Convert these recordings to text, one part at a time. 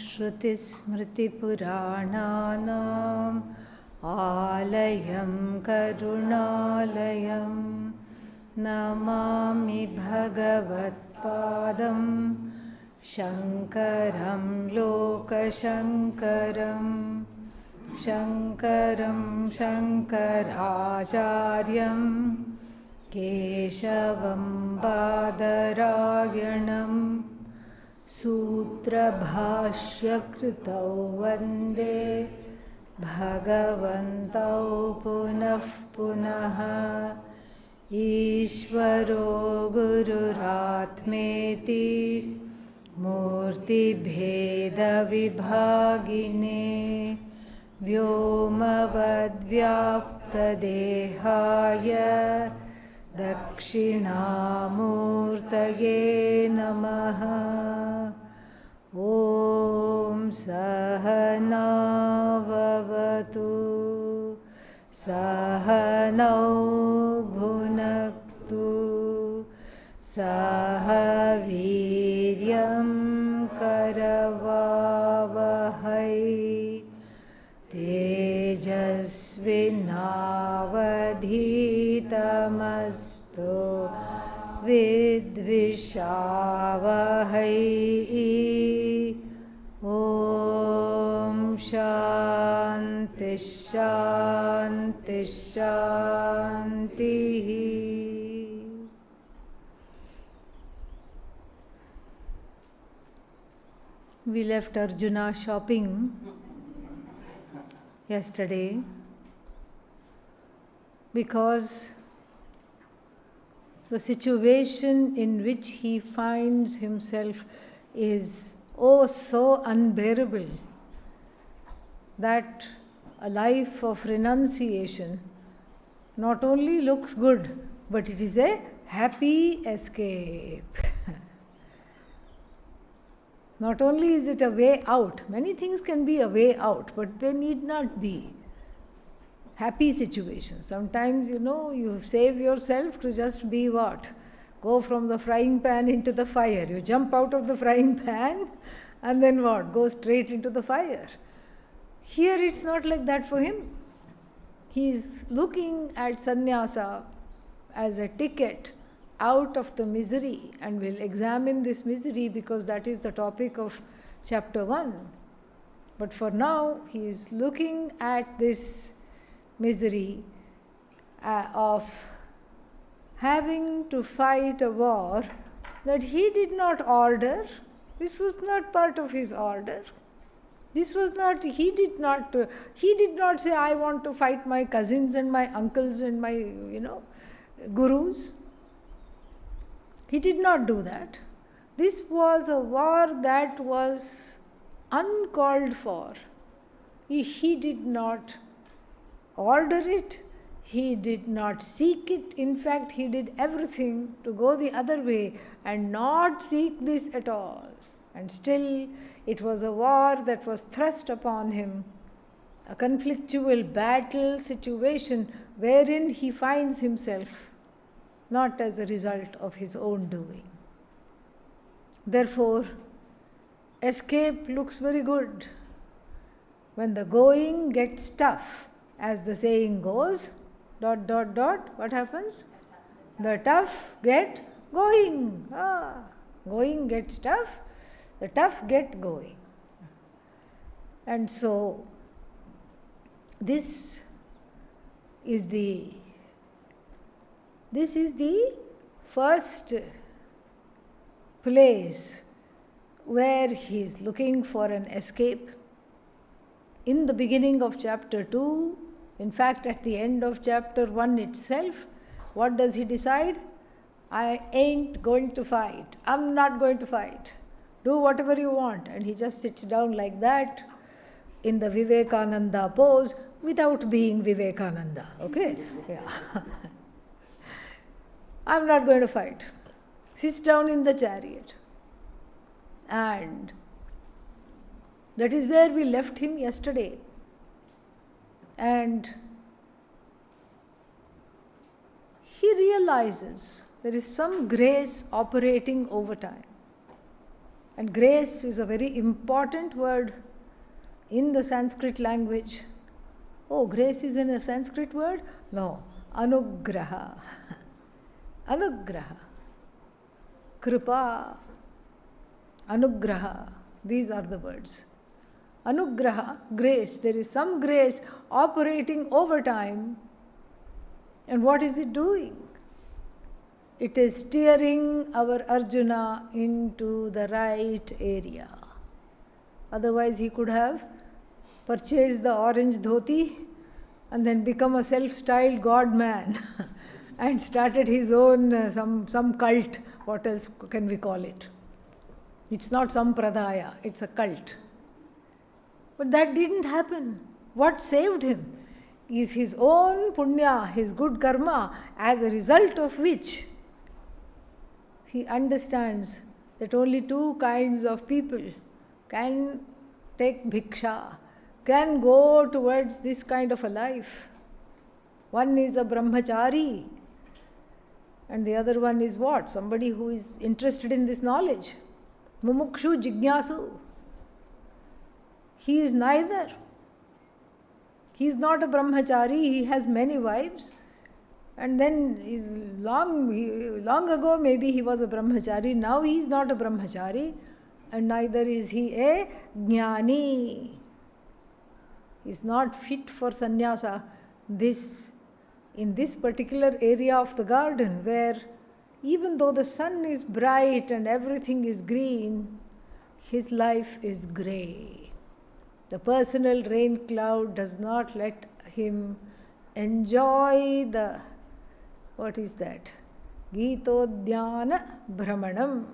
श्रुतिस्मृतिपुराणानाम् आलयं करुणालयं नमामि भगवत्पादं शङ्करं लोकशङ्करं शङ्करं शङ्कराचार्यं केशवं बादरायणं सूत्रभाष्यकृतौ वन्दे भगवन्तौ पुनः पुनः ईश्वरो गुरुरात्मेति मूर्तिभेदविभागिने व्योमवद्व्याप्तदेहाय दक्षिणामूर्तये नमः। ॐ सहना भवतु सहनौ भुनक्तु सह वीर्यं करवावहै तेजस्विनावधीतमस्तु विद्विषावहै। ॐ शान्ति शान्ति शान्तिः। We left Arjuna shopping yesterday because the situation in which he finds himself is so unbearable that a life of renunciation not only looks good, but it is a happy escape. Not only is it a way out, many things can be a way out, but they need not be happy situations. Sometimes, you save yourself to just be what? Go from the frying pan into the fire. You jump out of the frying pan and then what? Go straight into the fire. Here it's not like that for him. He is looking at sannyasa as a ticket out of the misery, and will examine this misery because that is the topic of chapter 1. But for now, he is looking at this misery of having to fight a war that he did not order. This was not part of his order. This was not, he did not say, I want to fight my cousins and my uncles and my, gurus. He did not do that. This was a war that was uncalled for. He did not order it. He did not seek it. In fact, he did everything to go the other way and not seek this at all. And still, it was a war that was thrust upon him, a conflictual battle situation wherein he finds himself, not as a result of his own doing. Therefore, escape looks very good. When the going gets tough, as the saying goes, ... what happens? The tough get going. Going gets tough, the tough get going. And so, this is the first place where he is looking for an escape. In the beginning of chapter 2, in fact at the end of chapter 1 itself, what does he decide? I ain't going to fight. I'm not going to fight. Do whatever you want. And he just sits down like that in the Vivekananda pose without being Vivekananda. Okay? Yeah. I'm not going to fight. Sits down in the chariot. And that is where we left him yesterday. And he realizes there is some grace operating over time. And grace is a very important word in the Sanskrit language. Oh, grace is in a Sanskrit word? No. Anugraha. Anugraha. Kripa. Anugraha. These are the words. Anugraha, grace. There is some grace operating over time. And what is it doing? It is steering our Arjuna into the right area. Otherwise, he could have purchased the orange dhoti and then become a self-styled god man and started his own some cult. What else can we call it? It's not sampradaya, it's a cult. But that didn't happen. What saved him is his own punya, his good karma, as a result of which he understands that only two kinds of people can take bhiksha, can go towards this kind of a life. One is a brahmachari, and the other one is what? Somebody who is interested in this knowledge. Mumukshu jignasu. He is neither. He is not a brahmachari, he has many wives. And then long ago maybe he was a brahmachari, now he is not a brahmachari, and neither is he a jnani. He is not fit for sannyasa. In this particular area of the garden, where even though the sun is bright and everything is green, his life is grey. The personal rain cloud does not let him enjoy the, what is that? Gitodhyana Brahmanam.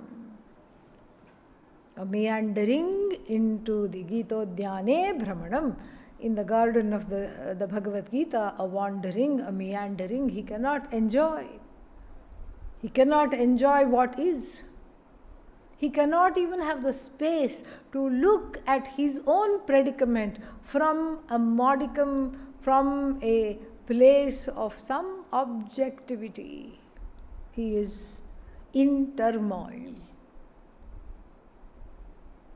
A meandering into the Gitodhyane Brahmanam. In the garden of the Bhagavad Gita, a wandering, a meandering, he cannot enjoy. He cannot enjoy what is. He cannot even have the space to look at his own predicament from a modicum, from a place of some objectivity. He is in turmoil.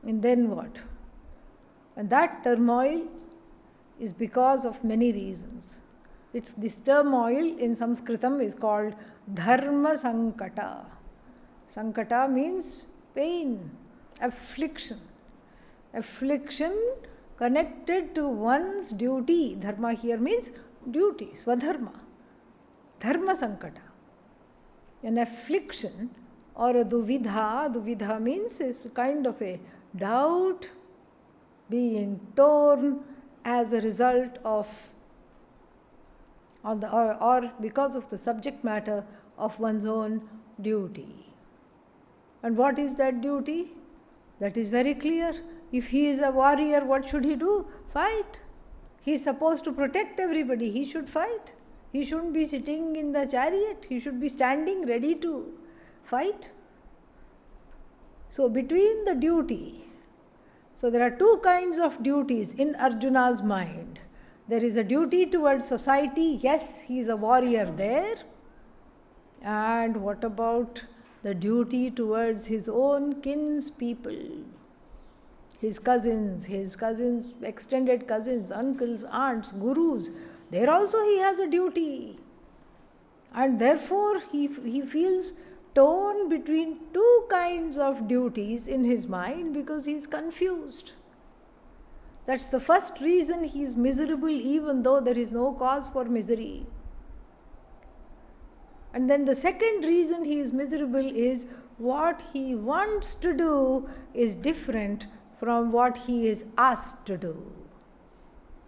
And then what? And that turmoil is because of many reasons. This turmoil in Sanskritam is called Dharma Sankata. Sankata means pain, affliction. Affliction connected to one's duty. Dharma here means duty, swadharma. Dharma Sankata. An affliction or a duvidha means it's a kind of a doubt, being torn as a result of or because of the subject matter of one's own duty. And what is that duty? That is very clear. If he is a warrior, what should he do? Fight. He is supposed to protect everybody. He should fight. He shouldn't be sitting in the chariot. He should be standing ready to fight. So between the duty, so there are two kinds of duties in Arjuna's mind. There is a duty towards society. Yes, he is a warrior there. And what about the duty towards his own kinspeople? His cousins, extended cousins, uncles, aunts, gurus. There also he has a duty. And therefore he feels torn between two kinds of duties in his mind because he is confused. That's the first reason he is miserable, even though there is no cause for misery. And then the second reason he is miserable is what he wants to do is different from what he is asked to do.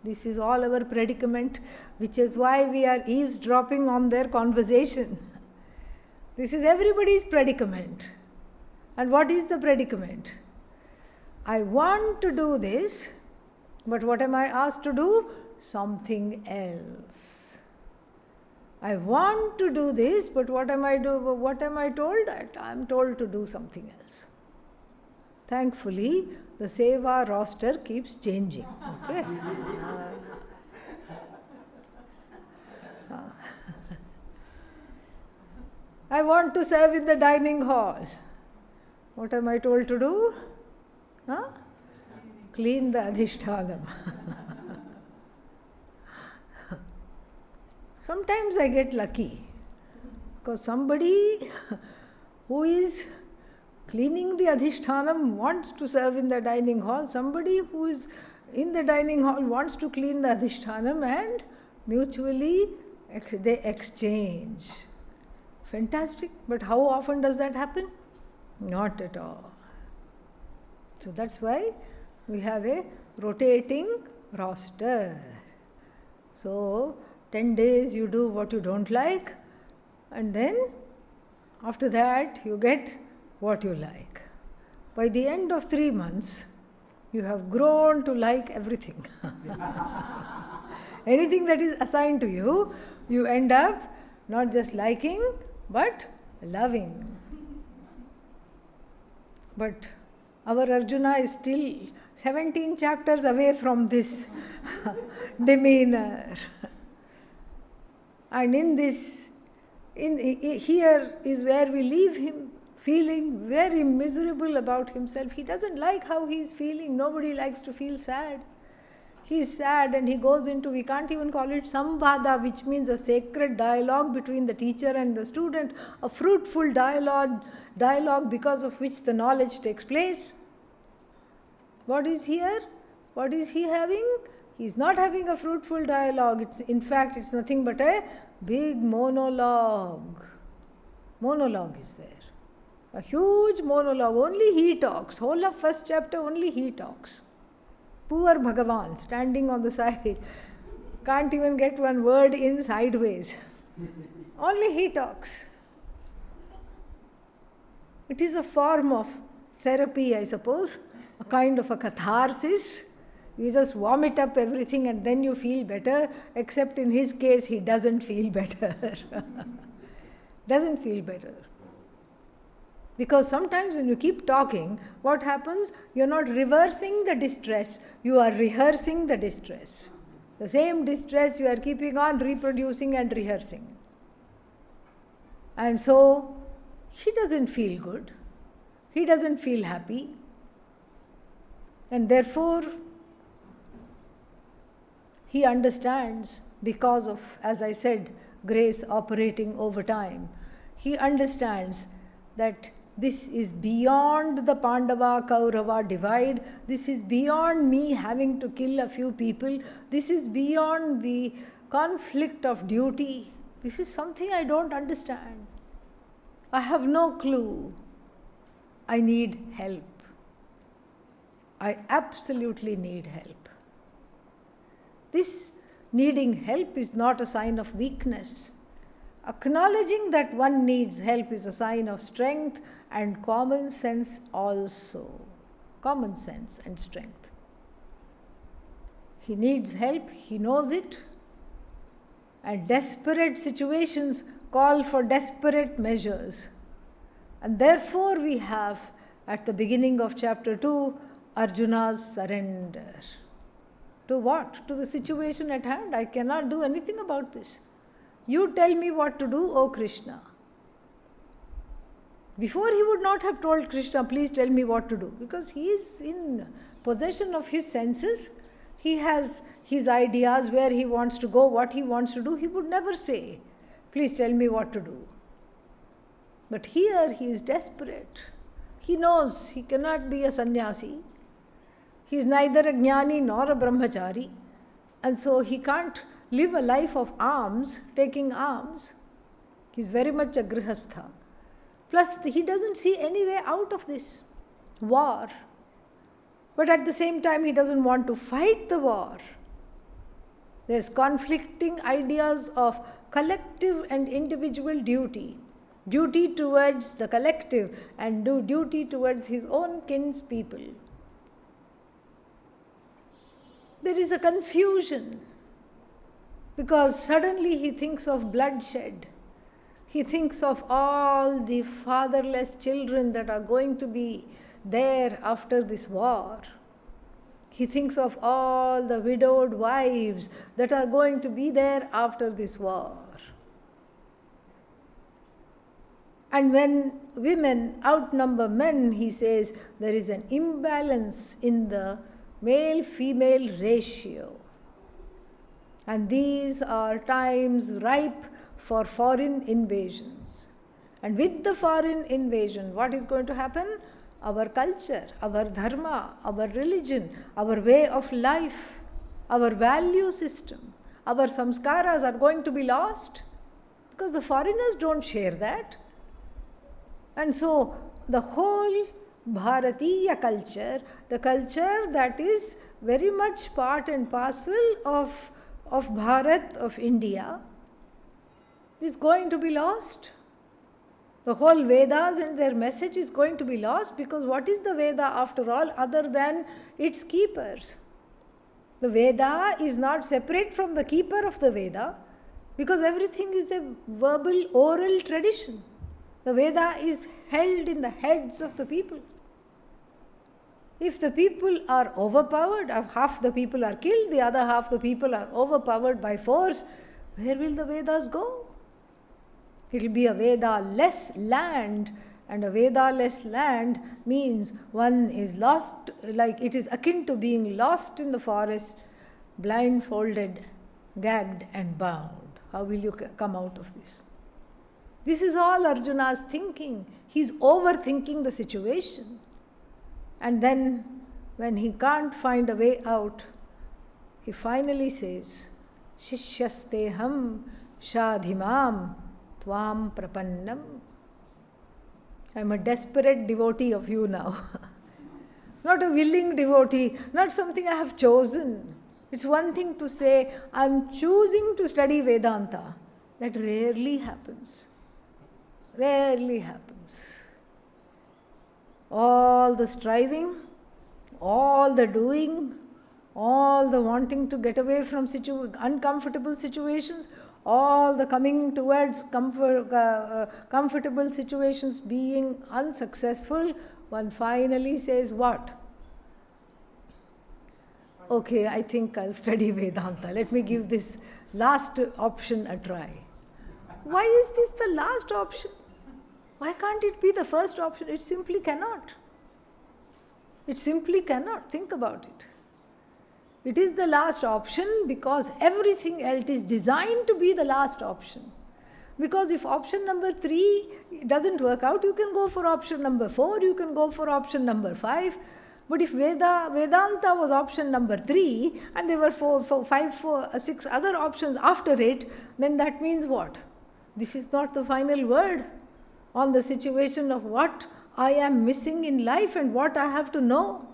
This is all our predicament, which is why we are eavesdropping on their conversation. This is everybody's predicament. And what is the predicament? I want to do this, but what am I asked to do? Something else. I want to do this, but what am I told? I am told to do something else. Thankfully, the seva roster keeps changing. Okay? I want to serve in the dining hall. What am I told to do? Huh? Clean the adhishthanam. Sometimes I get lucky because somebody who is cleaning the adhishthanam wants to serve in the dining hall. Somebody who is in the dining hall wants to clean the adhishthanam, and mutually they exchange. Fantastic. But how often does that happen? Not at all. So that's why we have a rotating roster. So 10 days you do what you don't like, and then after that you get what you like. By the end of 3 months, you have grown to like everything. Anything that is assigned to you, you end up not just liking, but loving. But our Arjuna is still 17 chapters away from this demeanor. And here is where we leave him feeling very miserable about himself. He doesn't like how he is feeling. Nobody likes to feel sad. He is sad and he goes into, we can't even call it samvada, which means a sacred dialogue between the teacher and the student, a fruitful dialogue because of which the knowledge takes place. What is here? What is he having? He is not having a fruitful dialogue. In fact, it's nothing but a big monologue. Monologue is there. A huge monologue. Only he talks. Whole of first chapter, only he talks. Poor Bhagavan, standing on the side, can't even get one word in sideways. Only he talks. It is a form of therapy, I suppose, a kind of a catharsis. You just vomit up everything and then you feel better, except in his case, he doesn't feel better. Doesn't feel better. Because sometimes when you keep talking, what happens? You're not reversing the distress, you are rehearsing the distress. The same distress you are keeping on reproducing and rehearsing. And so, he doesn't feel good. He doesn't feel happy. And therefore, he understands, because of, as I said, grace operating over time, he understands that this is beyond the Pandava-Kaurava divide. This is beyond me having to kill a few people. This is beyond the conflict of duty. This is something I don't understand. I have no clue. I need help. I absolutely need help. This needing help is not a sign of weakness. Acknowledging that one needs help is a sign of strength and common sense also. Common sense and strength. He needs help, he knows it, and desperate situations call for desperate measures. And therefore we have, at the beginning of chapter 2, Arjuna's surrender. To what? To the situation at hand. I cannot do anything about this. You tell me what to do, O Krishna. Before he would not have told Krishna, please tell me what to do, because he is in possession of his senses. He has his ideas, where he wants to go, what he wants to do. He would never say, please tell me what to do. But here he is desperate. He knows he cannot be a sannyasi. He is neither a jnani nor a brahmachari. And so he can't live a life of alms, taking alms. He is very much a grihastha. Plus, he doesn't see any way out of this war. But at the same time, he doesn't want to fight the war. There's conflicting ideas of collective and individual duty. Duty towards the collective and duty towards his own kinspeople. There is a confusion because suddenly he thinks of bloodshed. He thinks of all the fatherless children that are going to be there after this war. He thinks of all the widowed wives that are going to be there after this war. And when women outnumber men, he says there is an imbalance in the male-female ratio. And these are times ripe for foreign invasions. And with the foreign invasion, what is going to happen? Our culture, our dharma, our religion, our way of life, our value system, our samskaras are going to be lost because the foreigners don't share that. And so the whole Bharatiya culture, the culture that is very much part and parcel of Bharat, of India, is going to be lost. The whole Vedas and their message is going to be lost, because what is the Veda after all other than its keepers? The Veda is not separate from the keeper of the Veda, because everything is a verbal, oral tradition. The Veda is held in the heads of the people. If the people are overpowered, half the people are killed, the other half the people are overpowered by force, where will the Vedas go? It will be a Veda-less land, and a Veda-less land means one is lost, like it is akin to being lost in the forest, blindfolded, gagged and bound. How will you come out of this? This is all Arjuna's thinking. He's overthinking the situation. And then, when he can't find a way out, he finally says, Shishyasteham shadhimam tvam prapannam. I'm a desperate devotee of you now. Not a willing devotee, not something I have chosen. It's one thing to say, I'm choosing to study Vedanta. That rarely happens. Rarely happens. All the striving, all the doing, all the wanting to get away from uncomfortable situations, all the coming towards comfortable situations being unsuccessful, one finally says what? Okay, I think I'll study Vedanta. Let me give this last option a try. Why is this the last option? Why can't it be the first option? It simply cannot. It simply cannot. Think about it. It is the last option because everything else is designed to be the last option. Because if option number 3 doesn't work out, you can go for option number 4, you can go for option number 5. But if Vedanta was option number 3 and there were 6 other options after it, then that means what? This is not the final word on the situation of what I am missing in life and what I have to know.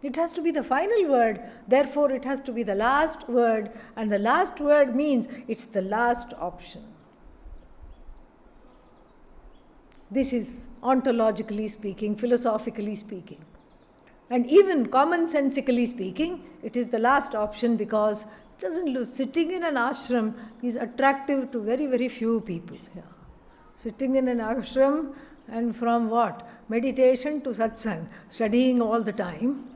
It has to be the final word, therefore it has to be the last word, and the last word means it's the last option. This is ontologically speaking, philosophically speaking. And even commonsensically speaking, it is the last option because it doesn't look, sitting in an ashram is attractive to very, very few people. Yeah. Sitting in an ashram and from what? Meditation to satsang, studying all the time,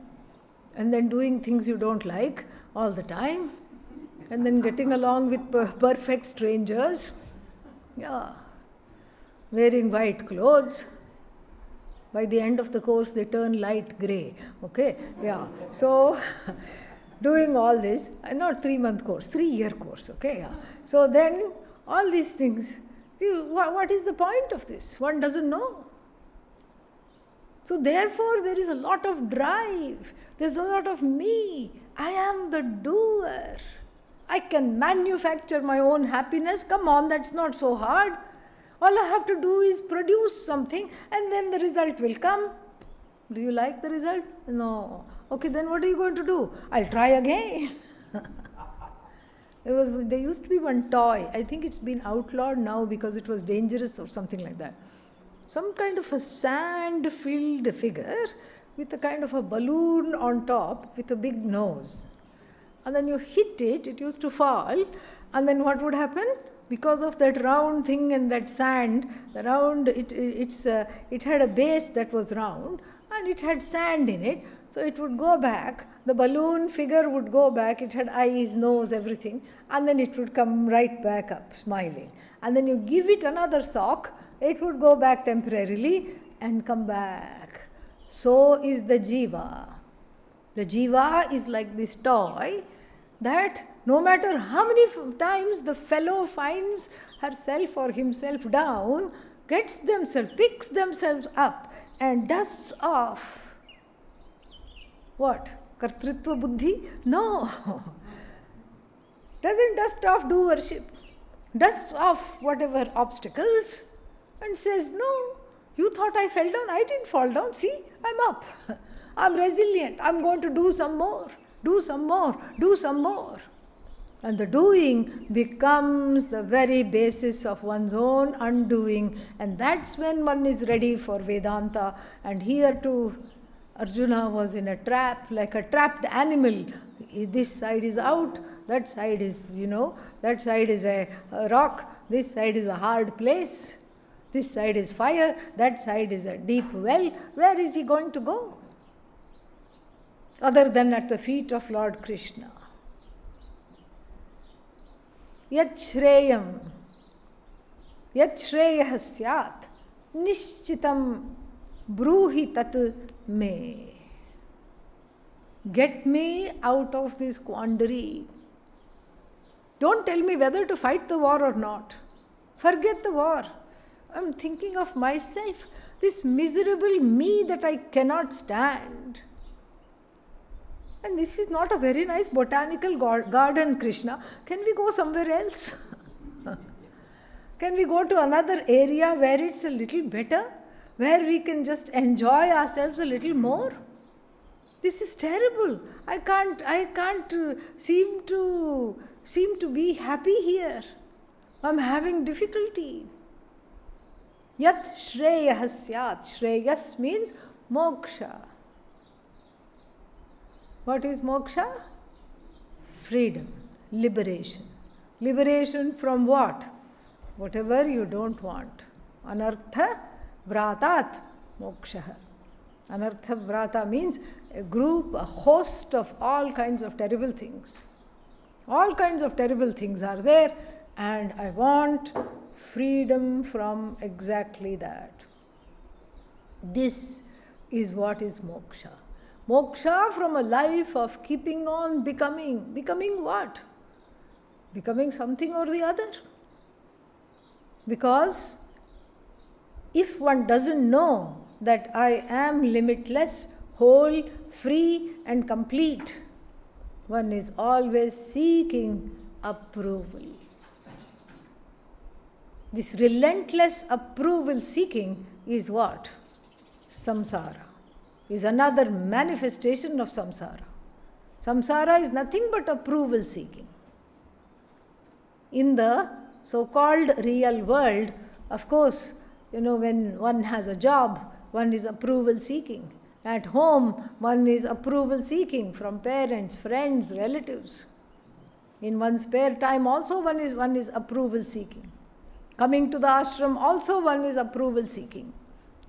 and then doing things you don't like all the time, and then getting along with perfect strangers, yeah, wearing white clothes. By the end of the course, they turn light grey. Okay, yeah. So, doing all this, not 3-month course, 3-year course. Okay, yeah. So then, all these things. What is the point of this? One doesn't know. So therefore, there is a lot of drive. There's a lot of me. I am the doer. I can manufacture my own happiness. Come on, that's not so hard. All I have to do is produce something and then the result will come. Do you like the result? No. Okay, then what are you going to do? I'll try again. There used to be one toy. I think it's been outlawed now because it was dangerous or something like that. Some kind of a sand-filled figure with a kind of a balloon on top with a big nose. And then you hit it, it used to fall. And then what would happen? Because of that round thing and that sand, the round, it had a base that was round and it had sand in it. So it would go back, the balloon figure would go back, it had eyes, nose, everything, and then it would come right back up, smiling. And then you give it another sock, It would go back temporarily and come back. So is the jiva. The jiva is like this toy that no matter how many times the fellow finds herself or himself down, picks themselves up and dusts off. What? Kartritva buddhi? No. Doesn't dust off do worship. Dusts off whatever obstacles and says, no, you thought I fell down. I didn't fall down. See, I'm up. I'm resilient. I'm going to do some more. Do some more. Do some more. And the doing becomes the very basis of one's own undoing. And that's when one is ready for Vedanta. And here too, Arjuna was in a trap, like a trapped animal. This side is out, that side is, that side is a rock, this side is a hard place, this side is fire, that side is a deep well. Where is he going to go? Other than at the feet of Lord Krishna. Yat shreyam, yat shreyah syat, nishchitam bruhi tat me. Get me out of this quandary. Don't tell me whether to fight the war or not. Forget the war. I'm thinking of myself, this miserable me that I cannot stand. And this is not a very nice botanical garden, Krishna. Can we go somewhere else? Can we go to another area where it's a little better? Where we can just enjoy ourselves a little more? This is terrible. I can't seem to be happy here. I'm having difficulty. Yat shreyah syat. Shreyas means moksha. What is moksha? Freedom, liberation. Liberation from what? Whatever you don't want. Anartha vratat moksha. Anartha vrata means a group, a host of all kinds of terrible things. All kinds of terrible things are there, and I want freedom from exactly that. This is what is moksha. Moksha from a life of keeping on becoming. Becoming what? Becoming something or the other. Because if one doesn't know that I am limitless, whole, free and complete, one is always seeking approval. This relentless approval seeking is what? Samsara. Is another manifestation of samsara. Samsara is nothing but approval seeking. In the so-called real world, of course, when one has a job, one is approval seeking. At home, one is approval seeking from parents, friends, relatives. In one's spare time also one is approval seeking. Coming to the ashram also one is approval seeking.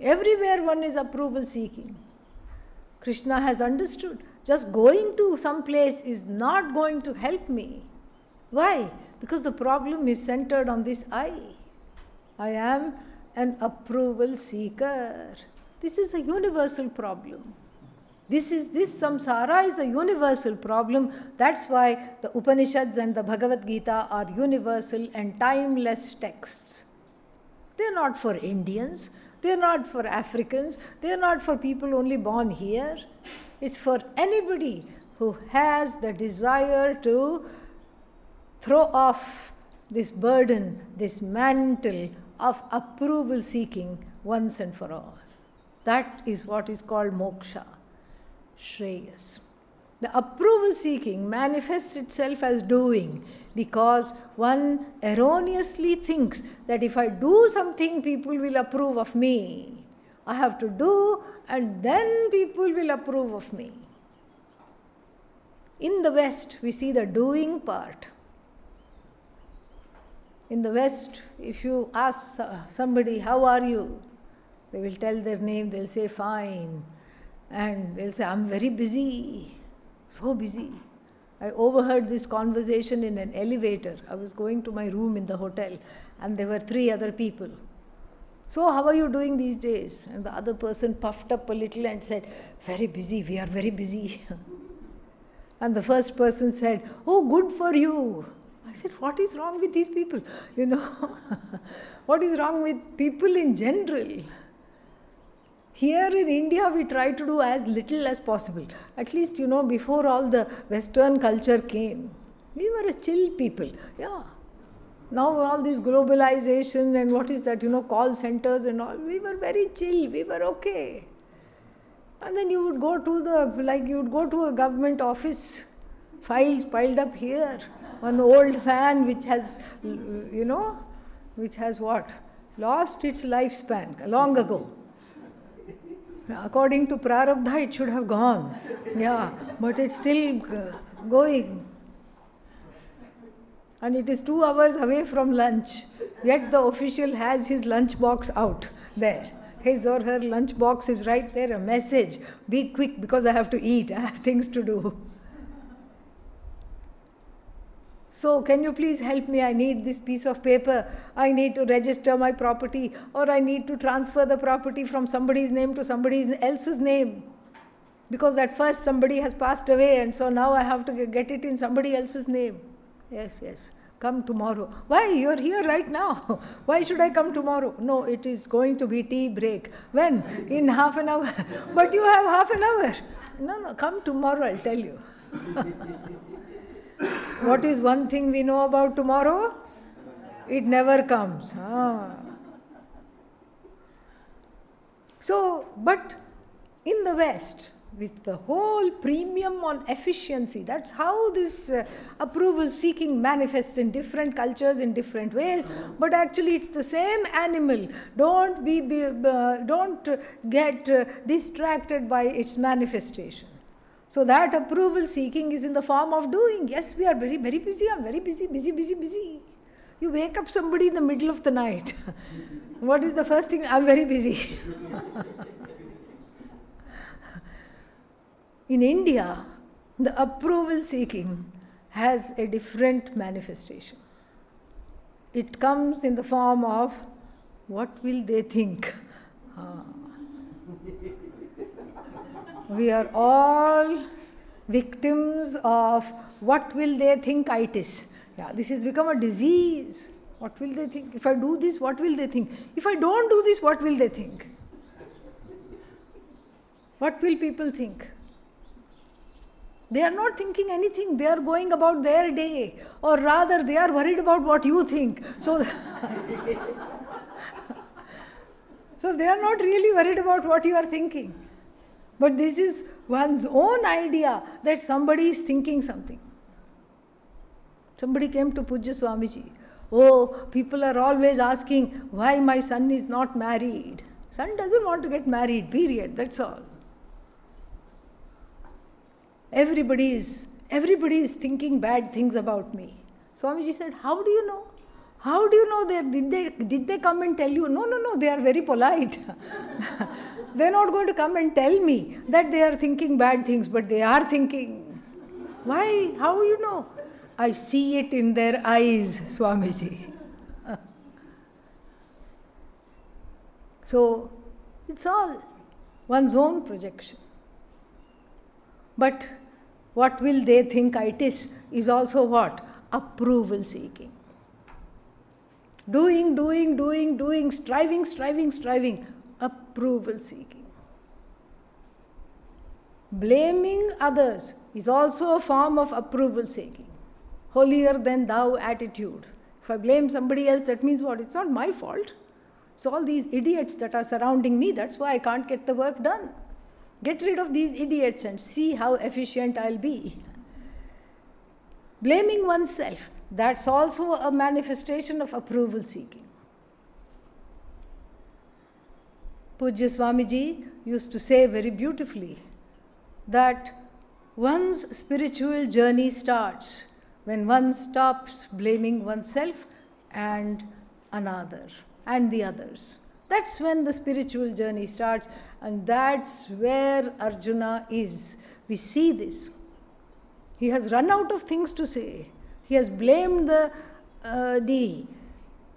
Everywhere one is approval seeking. Krishna has understood. Just going to some place is not going to help me. Why? Because the problem is centered on this I. I am an approval seeker. This is a universal problem. This samsara is a universal problem. That's why the Upanishads and the Bhagavad Gita are universal and timeless texts. They're not for Indians. They're not for Africans. They're not for people only born here. It's for anybody who has the desire to throw off this burden, this mantle of approval seeking once and for all. That is what is called moksha, shreyas. The approval seeking manifests itself as doing because one erroneously thinks that if I do something, people will approve of me. I have to do and then people will approve of me. In the West, we see the doing part. In the West, if you ask somebody, how are you? They will tell their name, they'll say, fine. And they'll say, I'm very busy, so busy. I overheard this conversation in an elevator. I was going to my room in the hotel, and there were 3 other people. So how are you doing these days? And the other person puffed up a little and said, very busy, we are very busy. And the first person said, oh, good for you. I said, what is wrong with these people? What is wrong with people in general? Here in India, we try to do as little as possible. At least, before all the Western culture came, we were a chill people. Yeah. Now all this globalization and what is that, call centers and all, we were very chill, we were okay. And then you would go to a government office, files piled up here, an old fan which has, what? Lost its lifespan long ago. According to Prarabdha, it should have gone. Yeah, but it's still going. And it is 2 hours away from lunch. Yet the official has his lunch box out there. His or her lunch box is right there, a message. Be quick because I have to eat. I have things to do. So can you please help me? I need this piece of paper. I need to register my property, or I need to transfer the property from somebody's name to somebody else's name. Because at first somebody has passed away and so now I have to get it in somebody else's name. Yes. Come tomorrow. Why? You're here right now. Why should I come tomorrow? No, it is going to be tea break. When? In half an hour. But you have half an hour. No, come tomorrow, I'll tell you. What is one thing we know about tomorrow? It never comes. So, but in the West, with the whole premium on efficiency, that's how this approval seeking manifests in different cultures in different ways, but actually it's the same animal. Don't get distracted by its manifestation. So that approval seeking is in the form of doing. Yes, we are very, very busy. I'm very busy. You wake up somebody in the middle of the night. What is the first thing? I'm very busy. In India, the approval seeking has a different manifestation. It comes in the form of, what will they think? We are all victims of what will they think itis. Yeah, this has become a disease. What will they think? If I do this, what will they think? If I don't do this, what will they think? What will people think? They are not thinking anything. They are going about their day. Or rather, they are worried about what you think. So they are not really worried about what you are thinking. But this is one's own idea that somebody is thinking something. Somebody came to Pujya Swamiji. Oh, people are always asking why my son is not married. Son doesn't want to get married, period. That's all. Everybody is thinking bad things about me. Swamiji said, how do you know? How do you know that? Did they come and tell you? No, they are very polite. They are not going to come and tell me that they are thinking bad things, but they are thinking. Why? How you know? I see it in their eyes, Swamiji. So, it's all one's own projection. But what will they think itis is also what? Approval seeking. Doing, striving, approval seeking. Blaming others is also a form of approval seeking. Holier than thou attitude. If I blame somebody else, that means what? It's not my fault. It's all these idiots that are surrounding me. That's why I can't get the work done. Get rid of these idiots and see how efficient I'll be. Blaming oneself, that's also a manifestation of approval seeking. Pujya Swamiji used to say very beautifully that one's spiritual journey starts when one stops blaming oneself and another and the others. That's when the spiritual journey starts, and that's where Arjuna is. We see this. He has run out of things to say. He has blamed the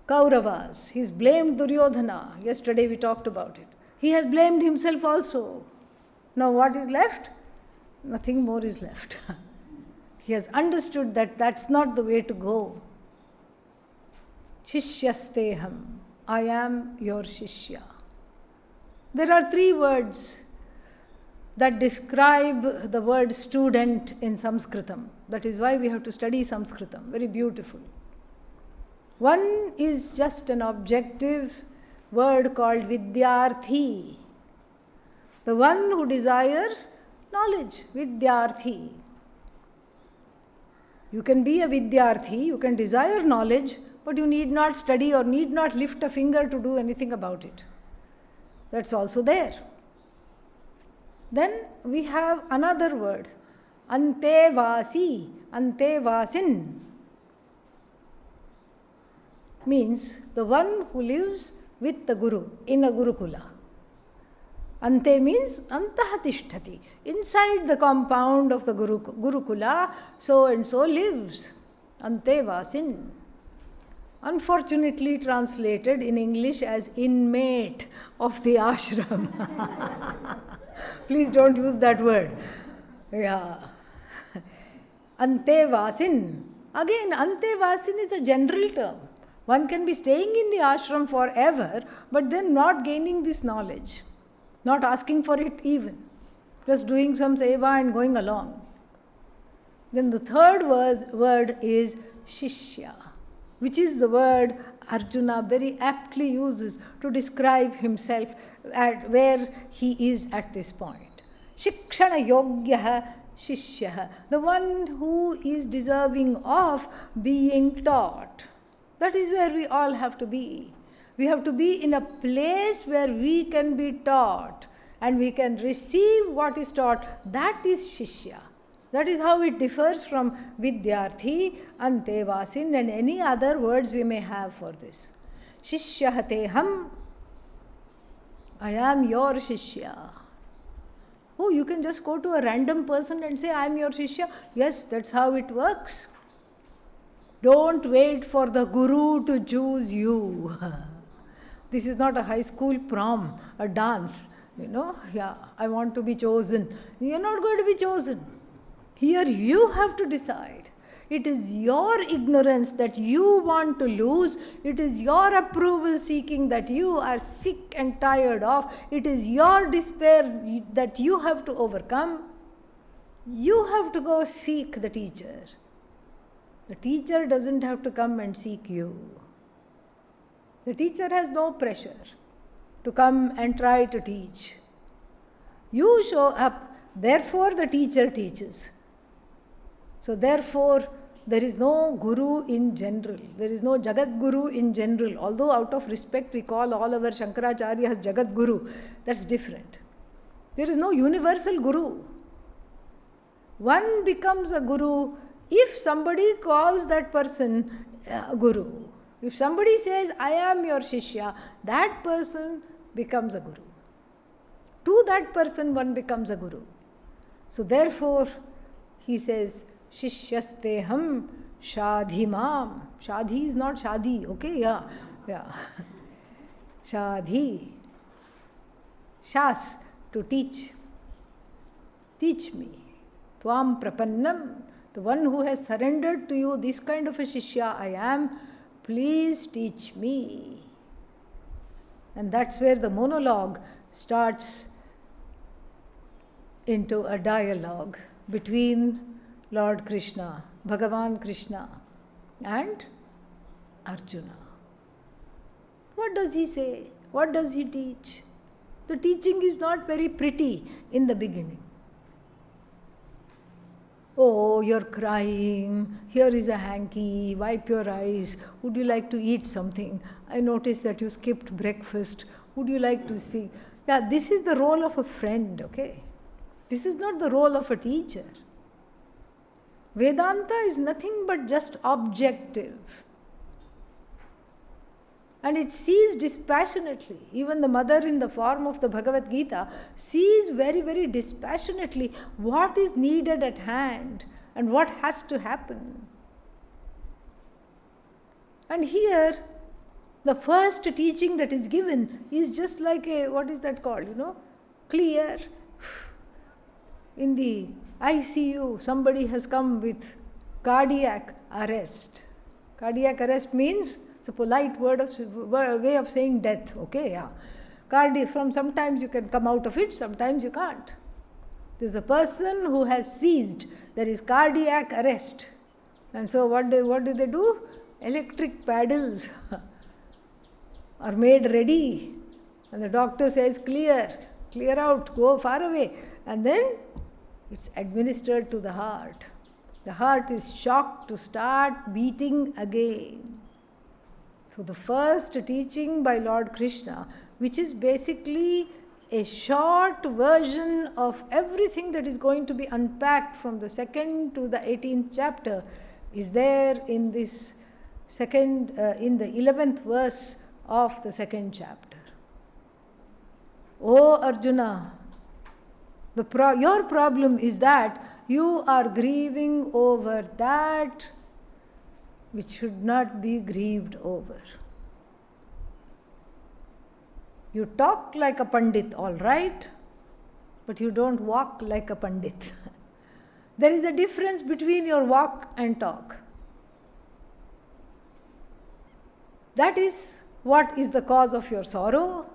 Kauravas. He's blamed Duryodhana. Yesterday we talked about it. He has blamed himself also. Now what is left? Nothing more is left. He has understood that that's not the way to go. Shishyasteham. I am your Shishya. There are 3 words that describe the word student in Sanskritam. That is why we have to study Sanskritam. Very beautiful. One is just an objective word called Vidyarthi. The one who desires knowledge, Vidyarthi. You can be a Vidyarthi, you can desire knowledge, but you need not study or need not lift a finger to do anything about it. That's also there. Then we have another word, Antevasi, Antevasin. Means the one who lives with the Guru in a Gurukula. Ante means Antahatishtati. Inside the compound of the Gurukula, so and so lives. Antevasin. Unfortunately translated in English as inmate of the ashram. Please don't use that word. Yeah. Antevasin. Again, Antevasin is a general term. One can be staying in the ashram forever, but then not gaining this knowledge, not asking for it even, just doing some seva and going along. Then the third word is Shishya, which is the word Arjuna very aptly uses to describe himself at where he is at this point. Shikshana yogyaha Shishya, the one who is deserving of being taught. That is where we all have to be. We have to be in a place where we can be taught and we can receive what is taught. That is Shishya. That is how it differs from Vidyarthi, Antevasin and any other words we may have for this. Shishyahateham. I am your Shishya. Oh, you can just go to a random person and say, I am your Shishya. Yes, that's how it works. Don't wait for the Guru to choose you. This is not a high school prom, a dance. Yeah, I want to be chosen. You're not going to be chosen. Here you have to decide. It is your ignorance that you want to lose. It is your approval seeking that you are sick and tired of. It is your despair that you have to overcome. You have to go seek the teacher. The teacher doesn't have to come and seek you. The teacher has no pressure to come and try to teach. You show up, therefore the teacher teaches. So therefore, there is no Guru in general. There is no Jagat Guru in general. Although out of respect we call all our Shankaracharyas Jagat Guru. That's different. There is no universal Guru. One becomes a Guru if somebody calls that person a Guru. If somebody says, I am your Shishya, that person becomes a Guru. To that person one becomes a Guru. So therefore, he says, Shishyasteham Shadhimam. Shadhi is not Shadi, okay? Yeah. Shadhi. Shas, to teach. Teach me. Tvam Prapannam. The one who has surrendered to you, this kind of a Shishya I am, please teach me. And that's where the monologue starts into a dialogue between Lord Krishna, Bhagavan Krishna, and Arjuna. What does he say? What does he teach? The teaching is not very pretty in the beginning. Oh, you're crying, here is a hanky, wipe your eyes, would you like to eat something? I noticed that you skipped breakfast, would you like to see? Yeah, this is the role of a friend, okay? This is not the role of a teacher. Vedanta is nothing but just objective. And it sees dispassionately. Even the mother in the form of the Bhagavad Gita sees very, very dispassionately what is needed at hand and what has to happen. And here, The first teaching that is given is just like a, what is that called, clear. In the ICU, somebody has come with cardiac arrest. Cardiac arrest means, it's a polite way of saying death, okay, yeah. From sometimes you can come out of it, sometimes you can't. There's a person who has seized, there is cardiac arrest. And so what do they do? Electric paddles are made ready. And the doctor says, clear out, go far away. And then it's administered to the heart. The heart is shocked to start beating again. So the first teaching by Lord Krishna, which is basically a short version of everything that is going to be unpacked from the 2nd to the 18th chapter, is there in this in the 11th verse of the 2nd chapter. O Arjuna, your problem is that you are grieving over that which should not be grieved over. You talk like a pandit, all right, but you don't walk like a pandit. There is a difference between your walk and talk. That is what is the cause of your sorrow.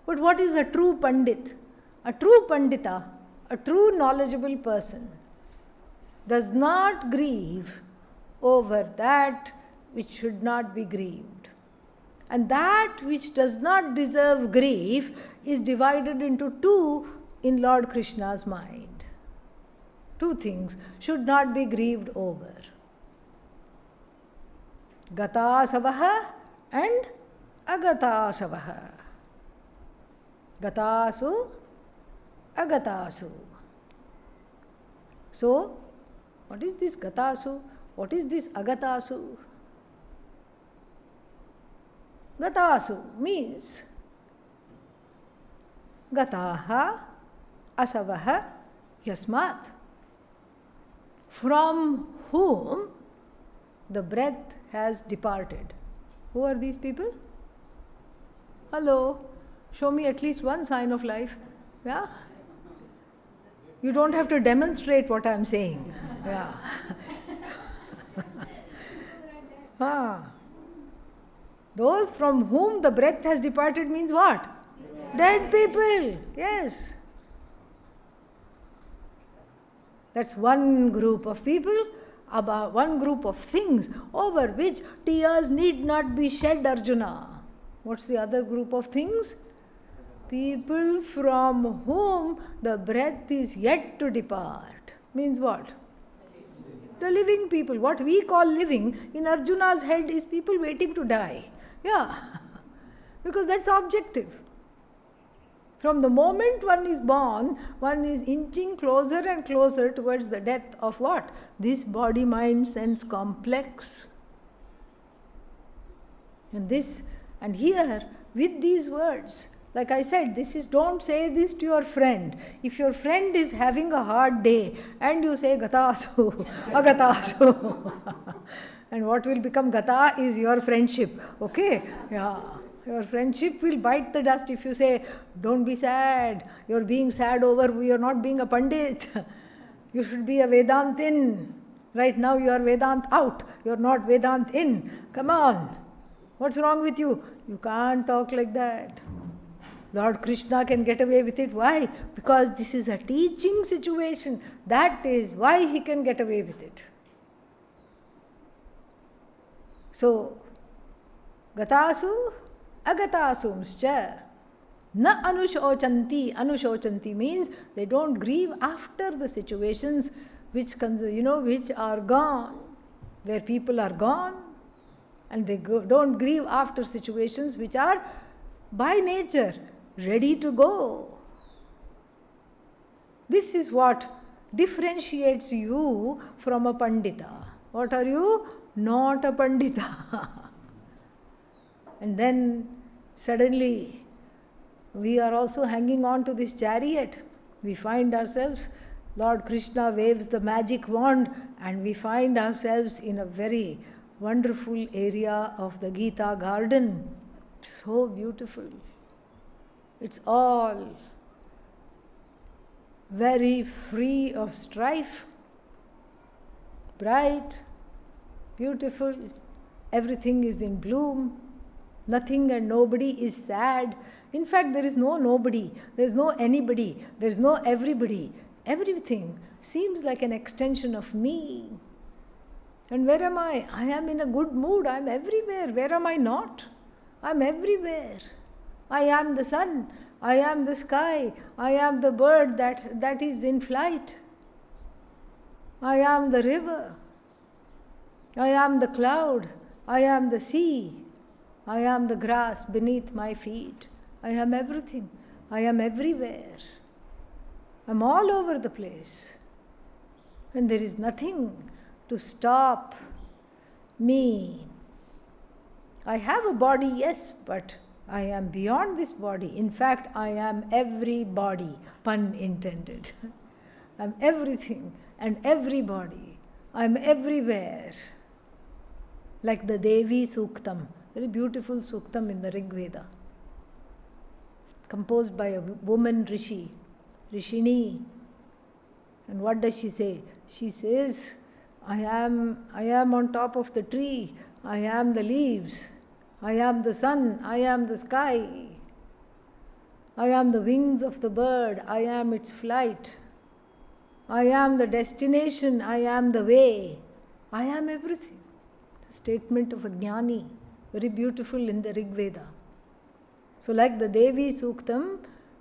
But what is a true pandit? A true pandita, a true knowledgeable person, does not grieve over that which should not be grieved. And that which does not deserve grief is divided into two in Lord Krishna's mind. Two things should not be grieved over. Gatasavaha and agatasavaha. Gatasu, agatasu. So, what is this gatasu? What is this agatasu? Gatasu means gataha asavaha yasmat, from whom the breath has departed. Who are these people? Hello, show me at least one sign of life. Yeah? You don't have to demonstrate what I'm saying. Yeah. Those from whom the breath has departed means what? Dead people. Yes. That's one group of people, about one group of things over which tears need not be shed, Arjuna. What's the other group of things? People from whom the breath is yet to depart. Means what? The living people. What we call living in Arjuna's head is people waiting to die. Yeah. Because that's objective. From the moment one is born, one is inching closer and closer towards the death of what? This body-mind sense complex. And here, with these words, like I said, don't say this to your friend. If your friend is having a hard day and you say gatasu, agatasu, and what will become gata is your friendship. Okay? Yeah. Your friendship will bite the dust if you say, don't be sad. You're being sad you're not being a pandit. You should be a Vedant in. Right now you are Vedant out. You're not Vedant in. Come on. What's wrong with you? You can't talk like that. Lord Krishna can get away with it. Why? Because this is a teaching situation. That is why he can get away with it. So, gatasu, agatasumscha, na anushochanti. Anushochanti means they don't grieve after the situations which are gone, where people are gone, and they don't grieve after situations which are by nature ready to go. This is what differentiates you from a pandita. What are you? Not a pandita. And then suddenly we are also hanging on to this chariot. We find ourselves, Lord Krishna waves the magic wand, and we find ourselves in a very wonderful area of the Gita garden. So beautiful. It's all very free of strife, bright, beautiful, everything is in bloom, nothing and nobody is sad. In fact, there is no nobody, there is no anybody, there is no everybody. Everything seems like an extension of me. And where am I? I am in a good mood, I am everywhere. Where am I not? I am everywhere. I am the sun, I am the sky, I am the bird that is in flight. I am the river, I am the cloud, I am the sea, I am the grass beneath my feet. I am everything, I am everywhere. I am all over the place. And there is nothing to stop me. I have a body, yes, but I am beyond this body. In fact, I am everybody, pun intended. I am everything and everybody. I am everywhere. Like the Devi Suktam, very beautiful Suktam in the Rig Veda, composed by a woman Rishi, Rishini. And what does she say? She says, I am on top of the tree, I am the leaves, I am the sun, I am the sky, I am the wings of the bird, I am its flight, I am the destination, I am the way, I am everything. The statement of a jnani, very beautiful in the Rig Veda. So like the Devi Suktam,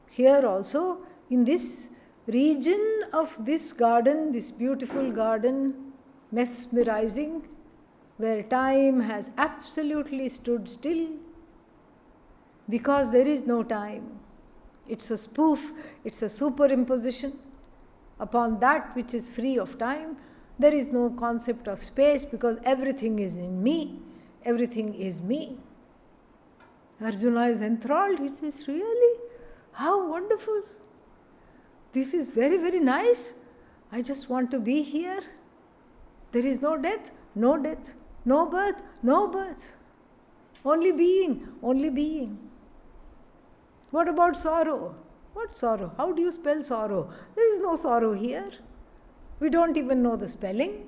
here also in this region of this garden, this beautiful garden, mesmerizing, where time has absolutely stood still, because there is no time. It's a spoof, it's a superimposition upon that which is free of time. There is no concept of space because everything is in me, everything is me. Arjuna is enthralled. He says, really? How wonderful. This is very, very nice. I just want to be here. There is no death, no death, no birth, no birth. Only being, only being. What about sorrow? What sorrow? How do you spell sorrow? There is no sorrow here. We don't even know the spelling.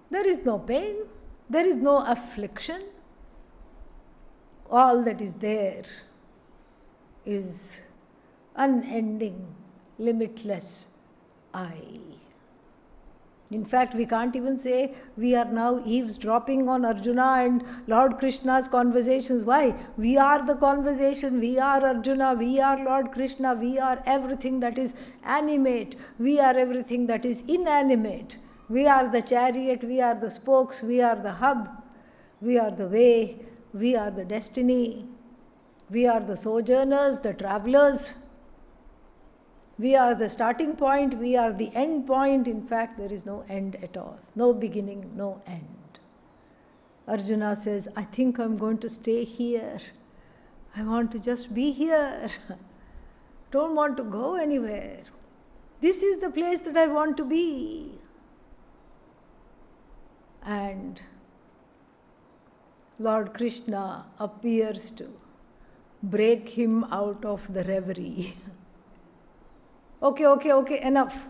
There is no pain. There is no affliction. All that is there is unending, limitless I. In fact, we can't even say we are now eavesdropping on Arjuna and Lord Krishna's conversations. Why? We are the conversation, we are Arjuna, we are Lord Krishna, we are everything that is animate, we are everything that is inanimate. We are the chariot, we are the spokes, we are the hub, we are the way, we are the destiny, we are the sojourners, the travelers. We are the starting point, we are the end point. In fact, there is no end at all. No beginning, no end. Arjuna says, I think I'm going to stay here. I want to just be here. Don't want to go anywhere. This is the place that I want to be. And Lord Krishna appears to break him out of the reverie. Okay, enough.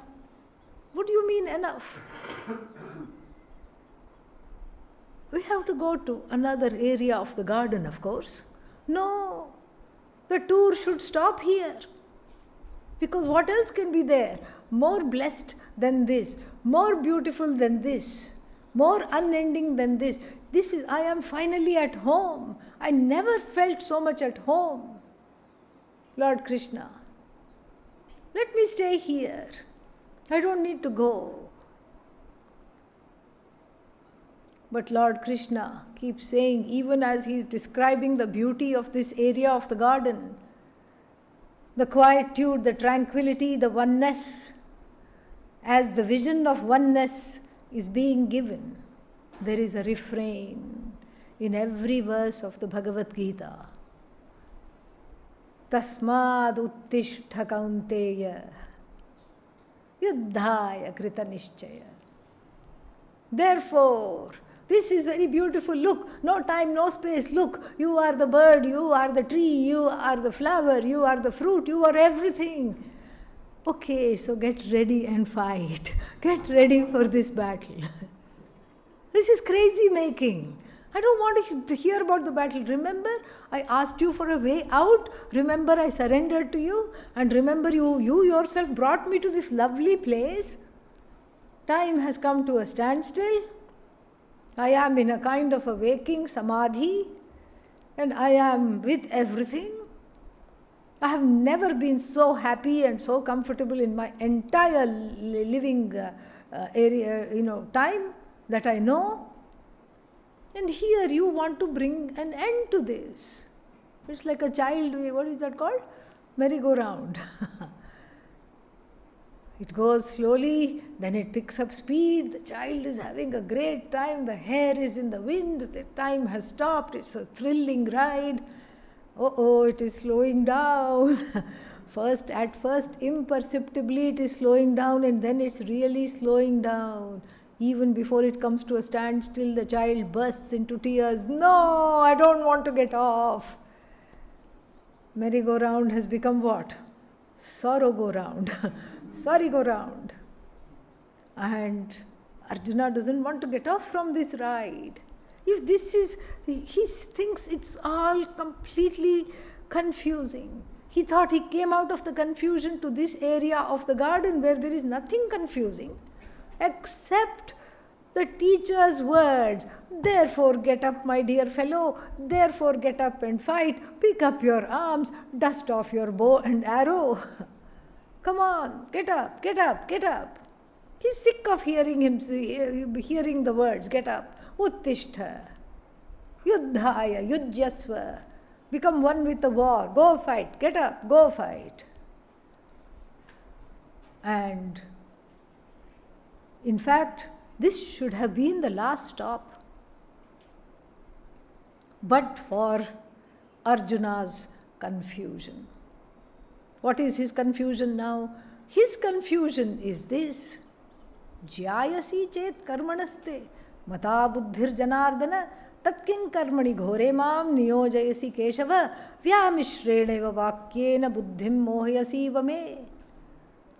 What do you mean enough? We have to go to another area of the garden, of course. No, the tour should stop here. Because what else can be there? More blessed than this, more beautiful than this, more unending than this. I am finally at home. I never felt so much at home. Lord Krishna, let me stay here. I don't need to go. But Lord Krishna keeps saying, even as he is describing the beauty of this area of the garden, the quietude, the tranquility, the oneness, as the vision of oneness is being given, there is a refrain in every verse of the Bhagavad Gita. Tasmad uttishta kaunteya yuddhaya krita nishchaya. Therefore, This is very beautiful. Look, no time, no space. Look, you are the bird, you are the tree, you are the flower, you are the fruit, you are everything. Okay, so get ready and fight. Get ready for this battle. This is crazy making. I don't want to hear about the battle. Remember, I asked you for a way out. Remember, I surrendered to you. And remember, you yourself brought me to this lovely place. Time has come to a standstill. I am in a kind of a waking samadhi. And I am with everything. I have never been so happy and so comfortable in my entire living time that I know. And here you want to bring an end to this. It's like a child, what is that called? Merry-go-round. It goes slowly, then it picks up speed. The child is having a great time. The hair is in the wind. The time has stopped. It's a thrilling ride. Oh, it is slowing down. At first, imperceptibly it is slowing down, and then it's really slowing down. Even before it comes to a standstill, the child bursts into tears. No, I don't want to get off. Merry-go-round has become what? Sorrow-go-round. Sorry-go-round. And Arjuna doesn't want to get off from this ride. If this is, he thinks it's all completely confusing. He thought he came out of the confusion to this area of the garden where there is nothing confusing except the teacher's words. Therefore get up, my dear fellow. Therefore get up and fight. Pick up your arms. Dust off your bow and arrow. Come on, get up, get up, get up. He's sick of hearing the words, get up. Uttishtha, yuddhaya, yujyasva. Become one with the war. Go fight, get up, go fight. And in fact, this should have been the last stop. But for Arjuna's confusion. What is his confusion now? His confusion is this. Jyayasi chet karmanaste mata buddhir janardana tatkin karmani ghore mam niyojayasi keshava vyamishrena vakyena buddhim mohayasi vame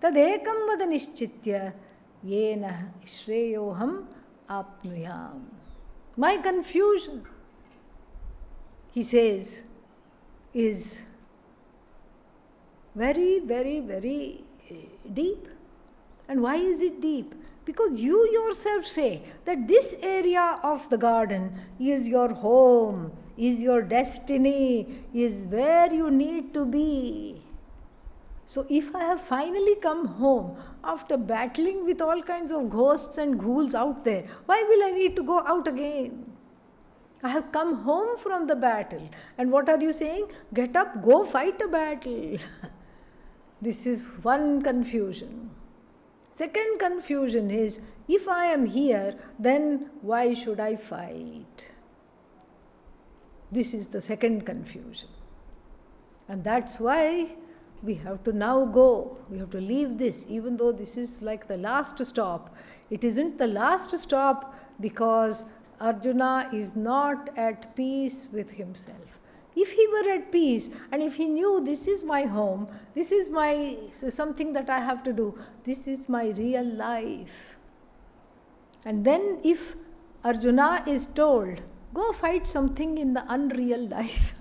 tadekam vada nishchitya yena shreyoham apnuyam. My confusion, he says, is very, very, very deep. And why is it deep? Because you yourself say that this area of the garden is your home, is your destiny, is where you need to be. So if I have finally come home after battling with all kinds of ghosts and ghouls out there, why will I need to go out again? I have come home from the battle. And what are you saying? Get up, go fight a battle. This is one confusion. Second confusion is, if I am here, then why should I fight? This is the second confusion. And that's why we have to now go. We have to leave this, even though this is like the last stop. It isn't the last stop because Arjuna is not at peace with himself. If he were at peace and if he knew this is my home, this is something that I have to do, this is my real life. And then if Arjuna is told, go fight something in the unreal life,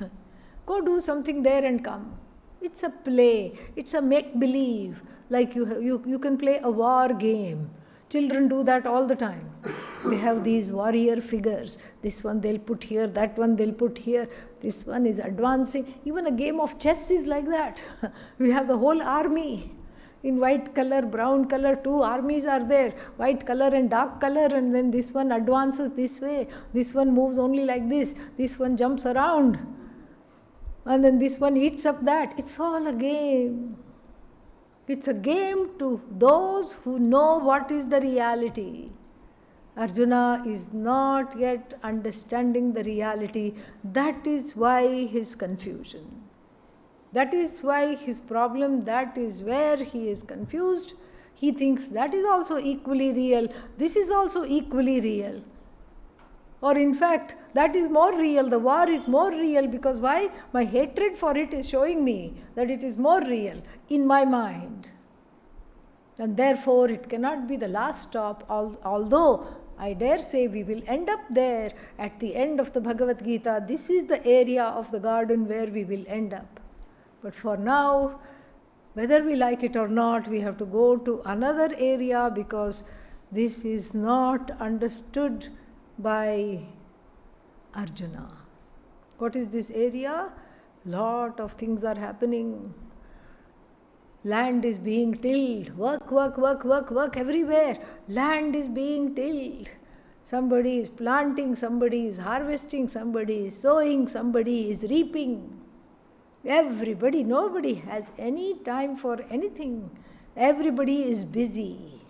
go do something there and come. It's a play, it's a make-believe, like you can play a war game. Children do that all the time. They have these warrior figures. This one they'll put here, that one they'll put here. This one is advancing. Even a game of chess is like that. We have the whole army in white color, brown color, two armies are there. White color and dark color, and then this one advances this way. This one moves only like this. This one jumps around. And then this one eats up that. It's all a game. It's a game to those who know what is the reality. Arjuna is not yet understanding the reality. That is why his confusion. That is why his problem. That is where he is confused. He thinks that is also equally real. This is also equally real. Or in fact, that is more real. The war is more real because why? My hatred for it is showing me that it is more real in my mind. And therefore, it cannot be the last stop, although I dare say we will end up there at the end of the Bhagavad Gita. This is the area of the garden where we will end up. But for now, whether we like it or not, we have to go to another area because this is not understood by Arjuna. What is this area? Lot of things are happening. Land is being tilled. Work everywhere. Land is being tilled. Somebody is planting, somebody is harvesting, somebody is sowing, somebody is reaping. Everybody, nobody has any time for anything. Everybody is busy.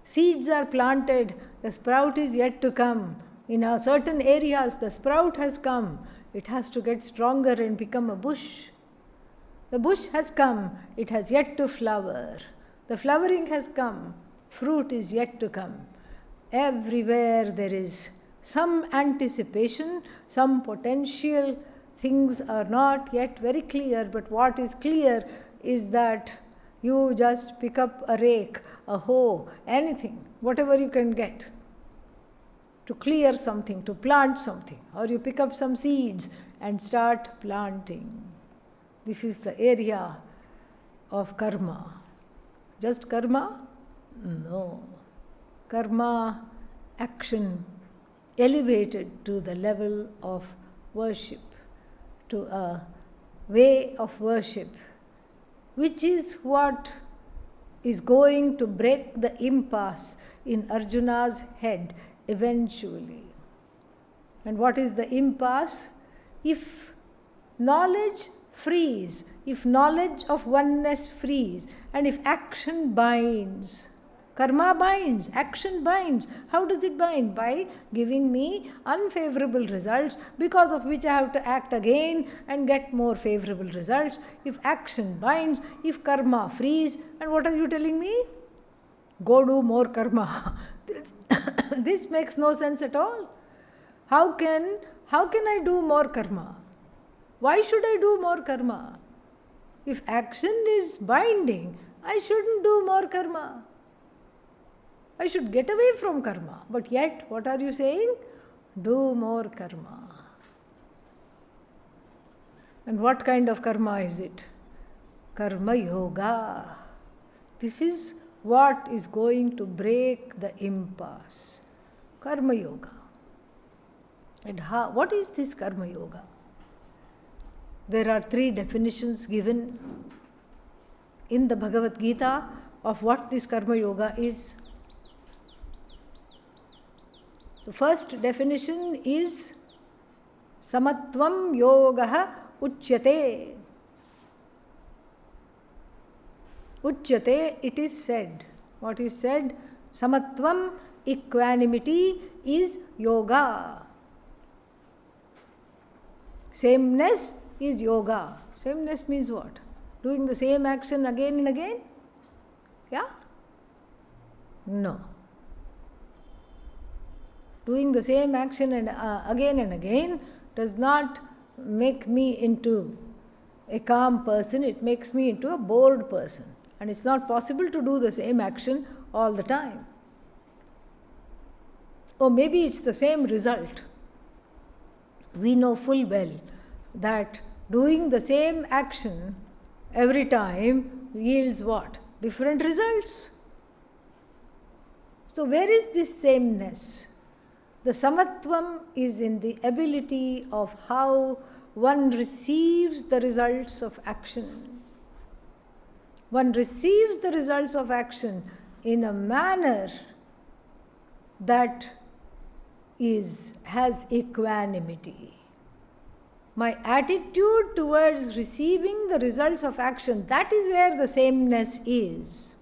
Seeds are planted, the sprout is yet to come. In certain areas, the sprout has come. It has to get stronger and become a bush. The bush has come, it has yet to flower. The flowering has come, fruit is yet to come. Everywhere there is some anticipation, some potential. Things are not yet very clear, but what is clear is that you just pick up a rake, a hoe, anything, whatever you can get to clear something, to plant something, or you pick up some seeds and start planting. This is the area of karma. Just karma? No. Karma, action, elevated to the level of worship, to a way of worship, which is what is going to break the impasse in Arjuna's head eventually. And what is the impasse? If knowledge frees, if knowledge of oneness frees, and if action binds, karma binds, action binds. How does it bind? By giving me unfavorable results, because of which I have to act again and get more favorable results. If action binds, if karma frees, and what are you telling me? Go do more karma. This makes no sense at all. How can I do more karma? Why should I do more karma? If action is binding, I shouldn't do more karma. I should get away from karma. But yet, what are you saying? Do more karma. And what kind of karma is it? Karma yoga. This is what is going to break the impasse. Karma yoga. And what is this karma yoga? There are 3 definitions given in the Bhagavad Gita of what this karma yoga is. The first definition is samatvam yogaha uchyate. Uchyate, it is said. What is said? Samatvam, equanimity, is yoga. Sameness is yoga. Sameness means what? Doing the same action again and again? Yeah? No. Doing the same action and again does not make me into a calm person. It makes me into a bored person. And it's not possible to do the same action all the time. Or maybe it's the same result. We know full well that doing the same action every time yields what? Different results. So where is this sameness? The samatvam is in the ability of how one receives the results of action. One receives the results of action in a manner that has equanimity. My attitude towards receiving the results of action, that is where the sameness is.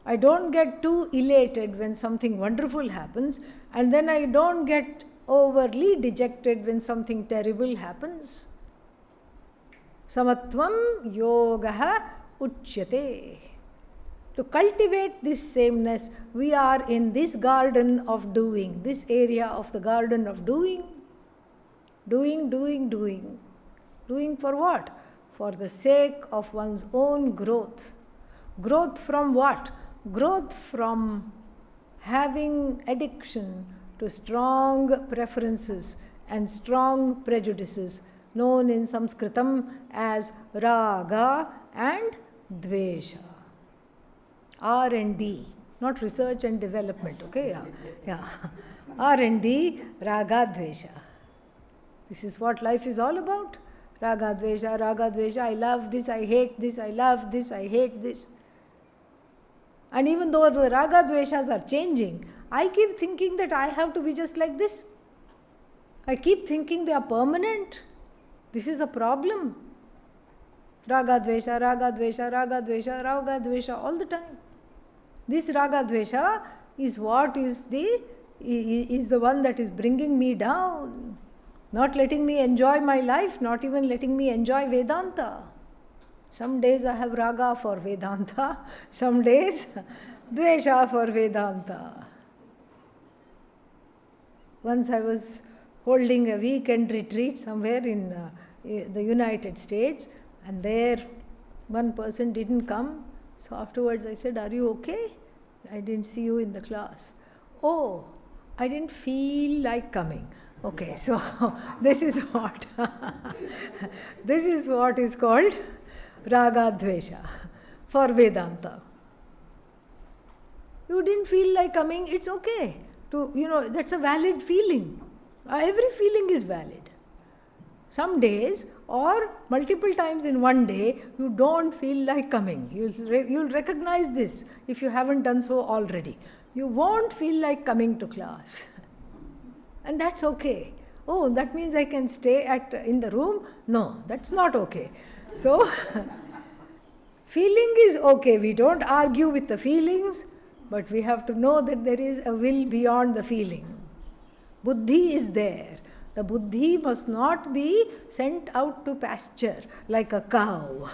I don't get too elated when something wonderful happens, and then I don't get overly dejected when something terrible happens. Samatvam yogaha uchyate. To cultivate this sameness, we are in this garden of doing, this area of the garden of doing. Doing. Doing for what? For the sake of one's own growth. Growth from what? Growth from having addiction to strong preferences and strong prejudices, known in Sanskritam as raga and dvesha. R&D, not research and development, okay? Yeah. R&D, raga, dvesha. This is what life is all about. Raga, dvesha, I love this, I hate this, I love this, I hate this. And even though the raga, dveshas are changing, I keep thinking that I have to be just like this. I keep thinking they are permanent. This is a problem. Raga, dvesha, all the time. This raga, dvesha is what is the one that is bringing me down, not letting me enjoy my life, not even letting me enjoy Vedanta. Some days I have raga for Vedanta, some days dvesha for Vedanta. Once I was holding a weekend retreat somewhere in the United States, and there one person didn't come. So afterwards I said, "Are you okay? I didn't see you in the class." "Oh, I didn't feel like coming." Okay, so this is what this is what is called raga dvesha for Vedanta. You didn't feel like coming, it's okay. That's a valid feeling. Every feeling is valid. Some days or multiple times in one day, you don't feel like coming. You'll recognize this if you haven't done so already. You won't feel like coming to class. And that's okay. Oh, that means I can stay in the room? No, that's not okay. So, feeling is okay. We don't argue with the feelings, but we have to know that there is a will beyond the feeling. Buddhi is there. The buddhi must not be sent out to pasture like a cow.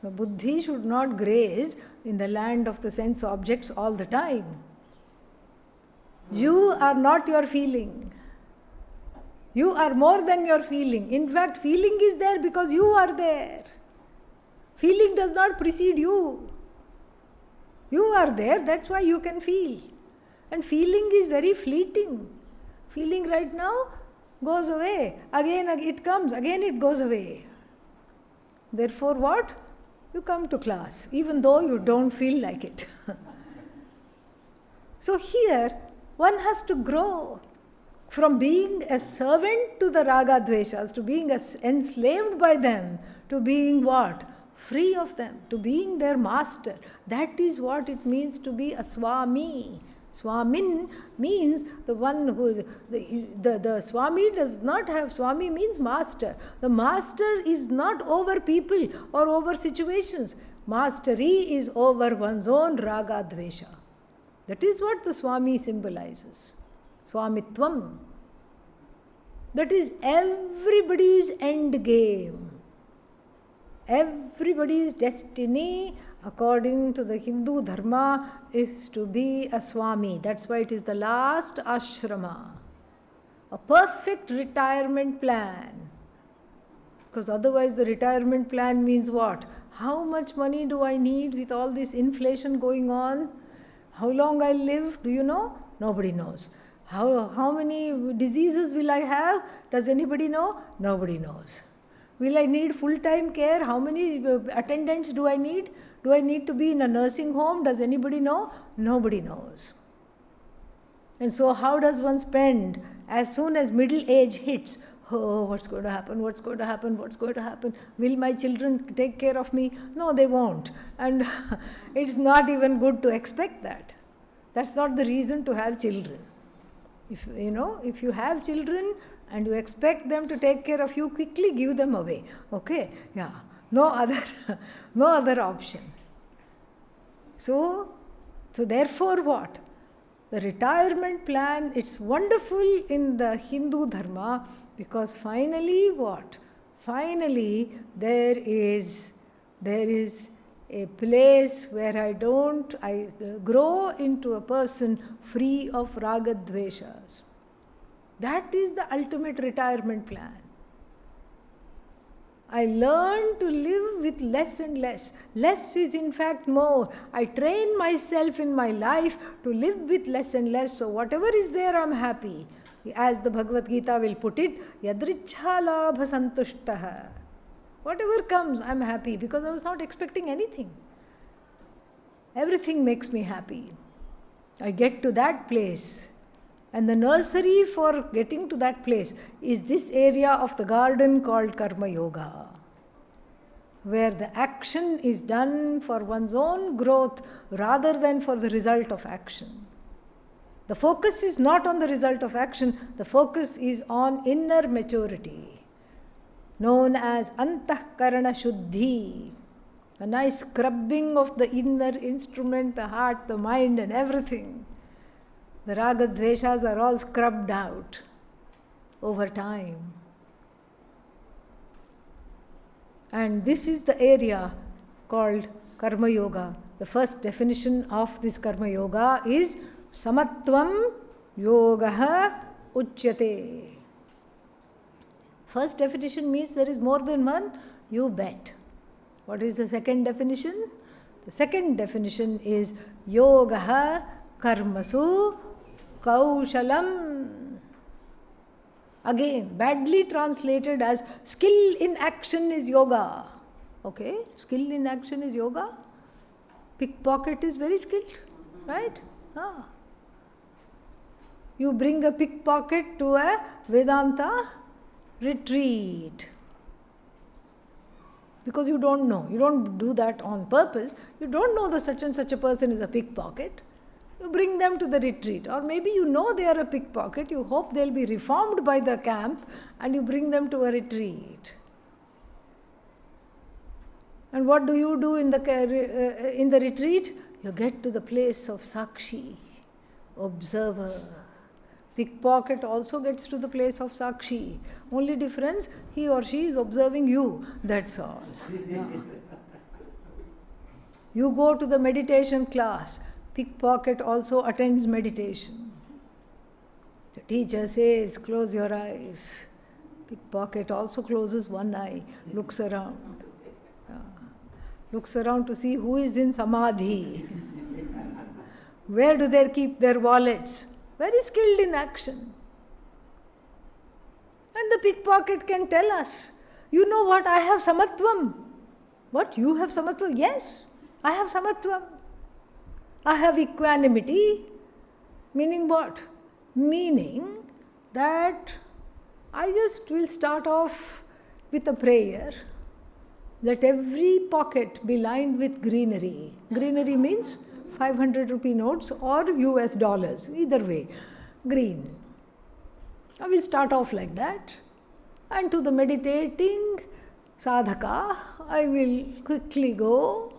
The buddhi should not graze in the land of the sense objects all the time. You are not your feeling. You are more than your feeling. In fact, feeling is there because you are there. Feeling does not precede you. You are there, that's why you can feel. And feeling is very fleeting. Feeling right now goes away. Again it comes, again it goes away. Therefore what? You come to class, even though you don't feel like it. So here, one has to grow from being a servant to the raga dveshas, to being enslaved by them, to being what? Free of them, to being their master. That is what it means to be a swami. Swamin means the one who, the Swami does not have, Swami means master. The master is not over people or over situations. Mastery is over one's own raga dvesha. That is what the Swami symbolizes. Swamitvam. That is everybody's end game. Everybody's destiny, according to the Hindu Dharma, is to be a Swami. That's why it is the last ashrama. A perfect retirement plan. Because otherwise the retirement plan means what? How much money do I need with all this inflation going on? How long I'll live? Do you know? Nobody knows. How many diseases will I have? Does anybody know? Nobody knows. Will I need full-time care? How many attendants do I need? Do I need to be in a nursing home? Does anybody know? Nobody knows. And so how does one spend as soon as middle age hits? Oh, what's going to happen? What's going to happen? What's going to happen? Will my children take care of me? No, they won't. And it's not even good to expect that. That's not the reason to have children. If you have children and you expect them to take care of you, quickly give them away. Okay? Yeah. No other option. So therefore what? The retirement plan, it's wonderful in the Hindu Dharma because finally what? Finally there is a place where I grow into a person free of raga dveshas. That is the ultimate retirement plan. I learn to live with less and less. Less is in fact more. I train myself in my life to live with less and less. So whatever is there, I'm happy. As the Bhagavad Gita will put it, yadrichha labha santushtaha. Whatever comes, I'm happy because I was not expecting anything. Everything makes me happy. I get to that place. And the nursery for getting to that place is this area of the garden called Karma Yoga, where the action is done for one's own growth rather than for the result of action. The focus is not on the result of action, the focus is on inner maturity, known as antahkarana shuddhi, a nice scrubbing of the inner instrument, the heart, the mind and everything. The raga dveshas are all scrubbed out over time. And this is the area called Karma Yoga. The first definition of this Karma Yoga is Samatvam Yogaha Uchyate. First definition means there is more than one, you bet. What is the second definition? The second definition is Yogaha Karmasu Kaushalam. Again, badly translated as skill in action is yoga. Okay, skill in action is yoga. Pickpocket is very skilled, right? You bring a pickpocket to a Vedanta retreat. Because you don't know. You don't do that on purpose. You don't know that such and such a person is a pickpocket. You bring them to the retreat. Or maybe you know they are a pickpocket. You hope they'll be reformed by the camp and you bring them to a retreat. And what do you do in the retreat? You get to the place of Sakshi, observer. Pickpocket also gets to the place of Sakshi. Only difference, he or she is observing you. That's all. Yeah. You go to the meditation class. Pickpocket also attends meditation. The teacher says, close your eyes. Pickpocket also closes one eye, looks around. Looks around to see who is in samadhi. Where do they keep their wallets? Very skilled in action. And the pickpocket can tell us, you know what, I have samatvam. What, you have samatvam? Yes, I have samatvam. I have equanimity. Meaning what? Meaning that I just will start off with a prayer. Let every pocket be lined with greenery. Greenery means 500 rupee notes or US dollars, either way, green. I will start off like that. And to the meditating sadhaka, I will quickly go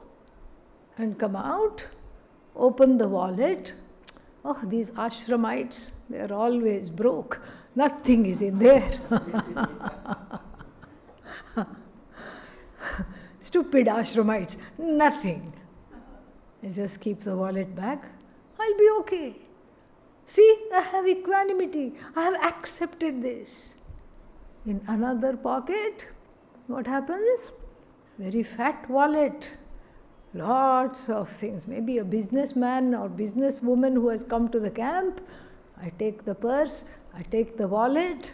and come out, open the wallet. Oh, these ashramites, they are always broke. Nothing is in there. Stupid ashramites, nothing. I'll just keep the wallet back. I'll be okay. See, I have equanimity. I have accepted this. In another pocket, what happens? Very fat wallet. Lots of things. Maybe a businessman or businesswoman who has come to the camp. I take the purse, I take the wallet.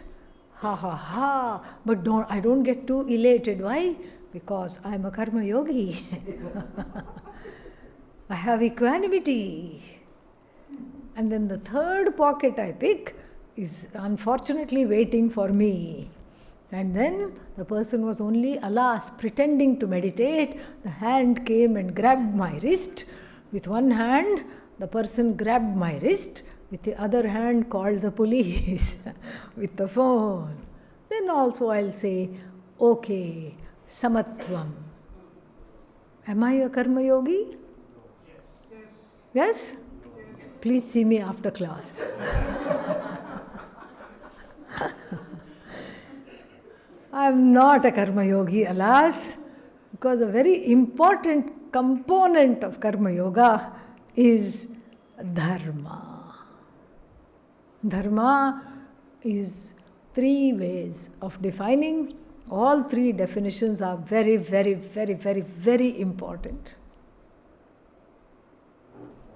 Ha ha ha. But I don't get too elated. Why? Because I am a karma yogi. I have equanimity. And then the third pocket I pick is unfortunately waiting for me. And then the person was only, alas, pretending to meditate. The hand came and grabbed my wrist. With one hand, the person grabbed my wrist. With the other hand, called the police with the phone. Then also I'll say, okay, samatvam. Am I a karma yogi? Yes? Please see me after class. I am not a karma yogi, alas, because a very important component of Karma Yoga is Dharma. Dharma is 3 ways of defining. All 3 definitions are very, very, very, very, very important.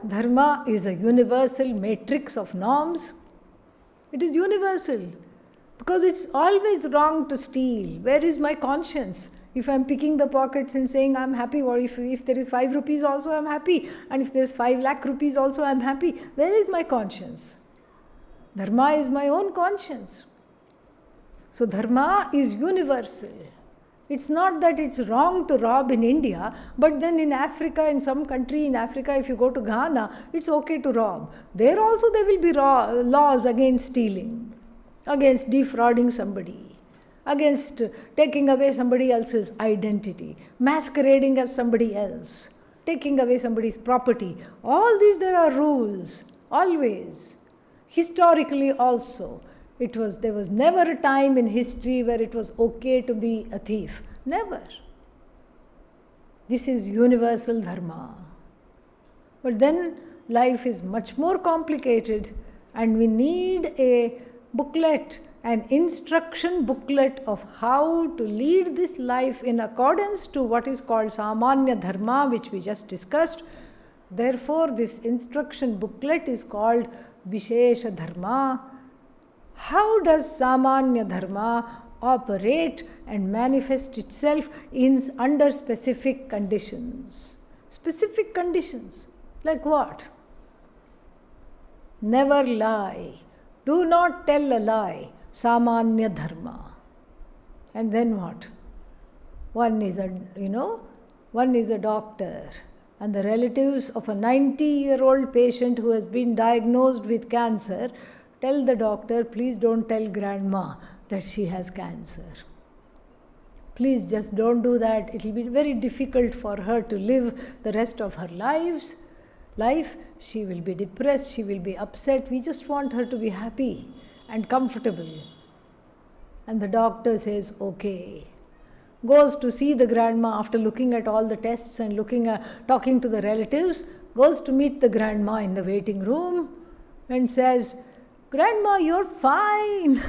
Dharma is a universal matrix of norms. It is universal because it's always wrong to steal. Where is my conscience? If I'm picking the pockets and saying I'm happy, or if there is 5 rupees also I'm happy, and if there is 5 lakh rupees also I'm happy, where is my conscience? Dharma is my own conscience. So Dharma is universal. It's not that it's wrong to rob in India, but then in Africa, in some country in Africa, if you go to Ghana, it's okay to rob. There also there will be laws against stealing, against defrauding somebody, against taking away somebody else's identity, masquerading as somebody else, taking away somebody's property. All these there are rules, always. Historically also. There was never a time in history where it was okay to be a thief. Never. This is universal Dharma. But then life is much more complicated, and we need a booklet, an instruction booklet of how to lead this life in accordance to what is called Samanya Dharma, which we just discussed. Therefore, this instruction booklet is called Vishesha Dharma. How does Samanya Dharma operate and manifest itself under specific conditions? Specific conditions. Like what? Never lie. Do not tell a lie. Samanya Dharma. And then what? One is a doctor, and the relatives of a 90-year-old patient who has been diagnosed with cancer tell the doctor, please don't tell grandma that she has cancer. Please just don't do that. It will be very difficult for her to live the rest of her life. She will be depressed, she will be upset. We just want her to be happy and comfortable. And the doctor says, okay. Goes to see the grandma after looking at all the tests and talking to the relatives, goes to meet the grandma in the waiting room and says, Grandma, you're fine.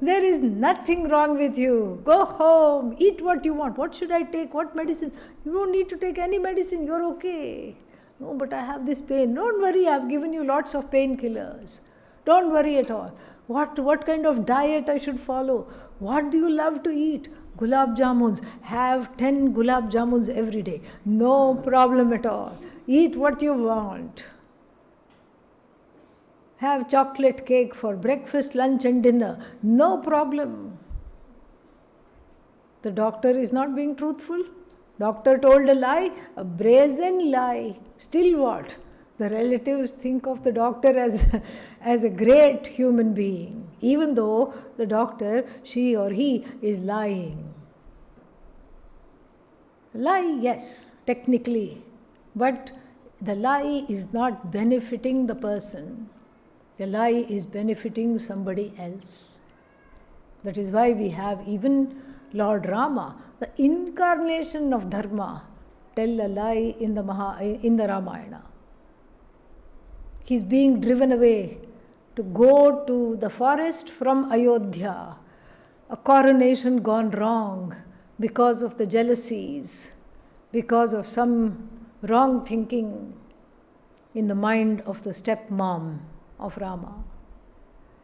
There is nothing wrong with you. Go home, eat what you want. What should I take? What medicine? You don't need to take any medicine. You're okay. No, but I have this pain. Don't worry, I've given you lots of painkillers. Don't worry at all. What kind of diet I should follow? What do you love to eat? Gulab jamuns. Have 10 gulab jamuns every day. No problem at all. Eat what you want. Have chocolate cake for breakfast, lunch and dinner. No problem. The doctor is not being truthful. Doctor told a lie, a brazen lie. Still what? The relatives think of the doctor as a great human being, even though the doctor, she or he, is lying. Lie, yes, technically, but the lie is not benefiting the person. The lie is benefiting somebody else. That is why we have even Lord Rama, the incarnation of Dharma, tell a lie in the Ramayana. He is being driven away to go to the forest from Ayodhya, a coronation gone wrong because of the jealousies, because of some wrong thinking in the mind of the stepmom of Rama.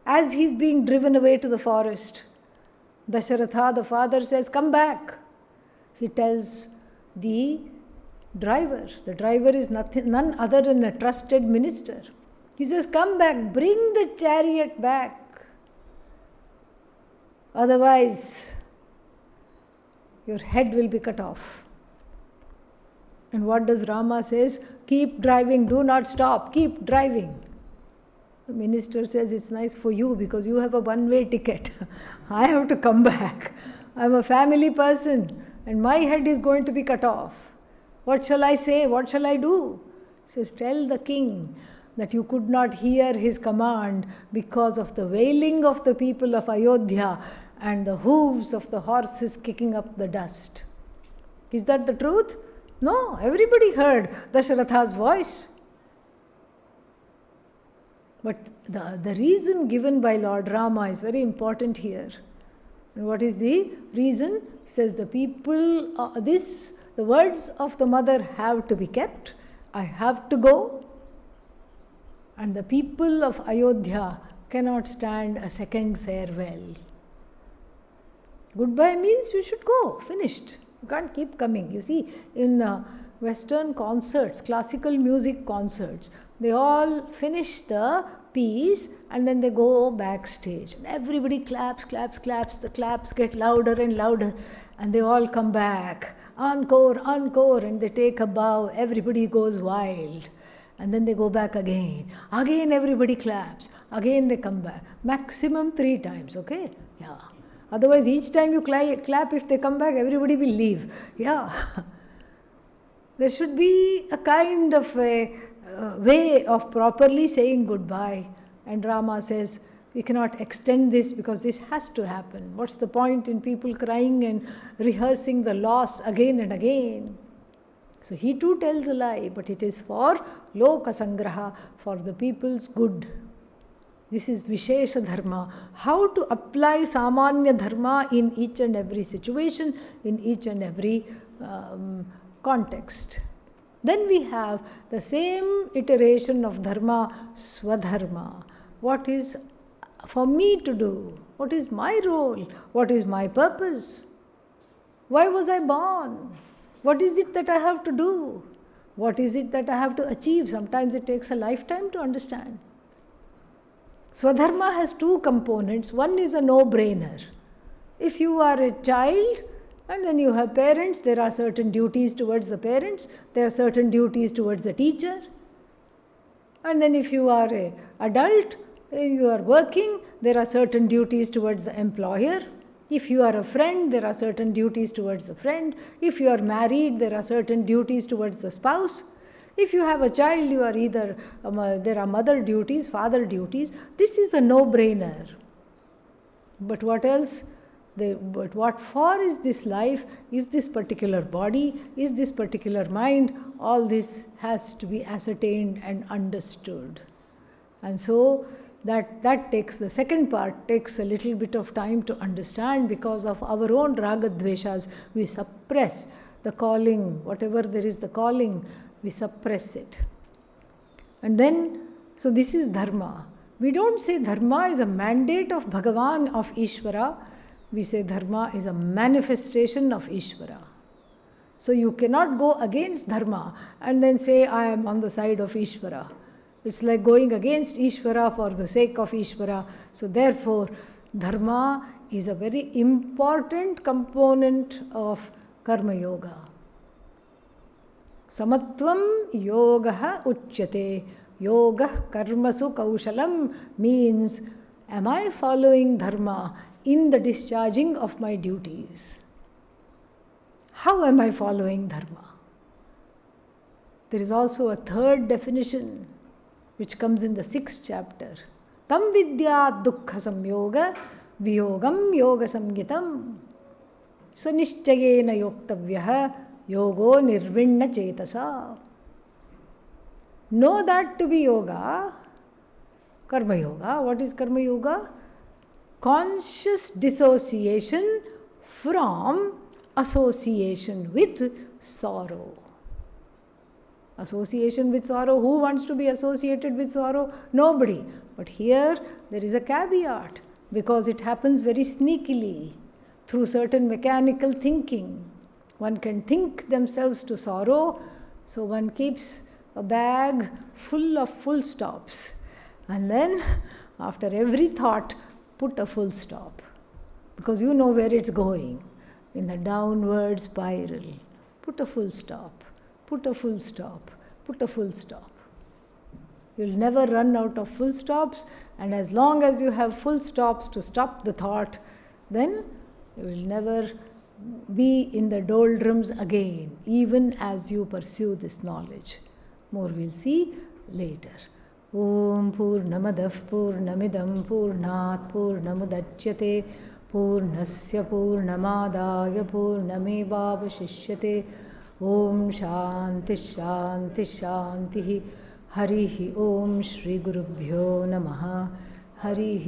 As he is being driven away to the forest, Dasharatha, the father, says, come back. He tells the driver is none other than a trusted minister. He says, come back, bring the chariot back. Otherwise, your head will be cut off. And what does Rama says? Keep driving, do not stop, keep driving. The minister says, it's nice for you because you have a one-way ticket. I have to come back. I'm a family person and my head is going to be cut off. What shall I say? What shall I do? He says, tell the king that you could not hear his command because of the wailing of the people of Ayodhya and the hooves of the horses kicking up the dust. Is that the truth? No, everybody heard Dasharatha's voice. But the reason given by Lord Rama is very important here. And what is the reason? He says the people, the words of the mother have to be kept. I have to go. And the people of Ayodhya cannot stand a second farewell. Goodbye means you should go, finished. You can't keep coming. You see, in Western concerts, classical music concerts, they all finish the piece and then they go backstage. And everybody claps, claps, claps. The claps get louder and louder and they all come back. Encore, encore, and they take a bow. Everybody goes wild. And then they go back again. Again everybody claps. Again they come back. Maximum 3 times, okay? Yeah. Otherwise, each time you clap, if they come back, everybody will leave. Yeah. There should be a kind of a way of properly saying goodbye. And Rama says, we cannot extend this because this has to happen. What's the point in people crying and rehearsing the loss again and again? So he too tells a lie, but it is for loka sangraha, for the people's good. This is Vishesha Dharma. How to apply Samanya Dharma in each and every situation, in each and every context. Then we have the same iteration of Dharma, Swadharma. What is for me to do? What is my role? What is my purpose? Why was I born? What is it that I have to do? What is it that I have to achieve? Sometimes it takes a lifetime to understand. Swadharma has 2 components. One is a no-brainer. If you are a child and then you have parents, there are certain duties towards the parents, there are certain duties towards the teacher. And then if you are an adult, you are working, there are certain duties towards the employer. If you are a friend, there are certain duties towards the friend. If you are married, there are certain duties towards the spouse. If you have a child, you are either, there are mother duties, father duties. This is a no-brainer. But what else? But what for is this life? Is this particular body? Is this particular mind? All this has to be ascertained and understood. And so that takes, the second part takes a little bit of time to understand because of our own raga dveshas. We suppress the calling, whatever there is the calling, we suppress it. And then, so this is Dharma. We don't say Dharma is a mandate of Bhagavan, of Ishvara. We say Dharma is a manifestation of Ishvara. So you cannot go against Dharma and then say, I am on the side of Ishvara. It's like going against Ishvara for the sake of Ishvara. So therefore, Dharma is a very important component of Karma Yoga. Samatvam yogaha uchyate. Yoga karmasu kaushalam means, am I following Dharma in the discharging of my duties? How am I following Dharma? There is also a third definition which comes in the 6th chapter. Tam vidya dukkha samyoga viyogam yoga samgitam sanishchayena yoktavyaha yogo nirvinna chetasa. Know that to be yoga, karma yoga. What is karma yoga? Conscious dissociation from association with sorrow. Association with sorrow. Who wants to be associated with sorrow? Nobody. But here there is a caveat because it happens very sneakily through certain mechanical thinking. One can think themselves to sorrow, so one keeps a bag full of full stops. And then after every thought, put a full stop. Because you know where it's going. In the downward spiral. Put a full stop. Put a full stop. Put a full stop. You'll never run out of full stops, and as long as you have full stops to stop the thought, then you will never be in the doldrums again, even as you pursue this knowledge. More we'll see later. Om Purnamadav Purnamidam Purnat Purnamudachyate Purnasya Purnamadaya Purnamevavashishyate Om Shanti Shanti Shanti. Harihi Om Shri Gurubhyo Namaha. Harihi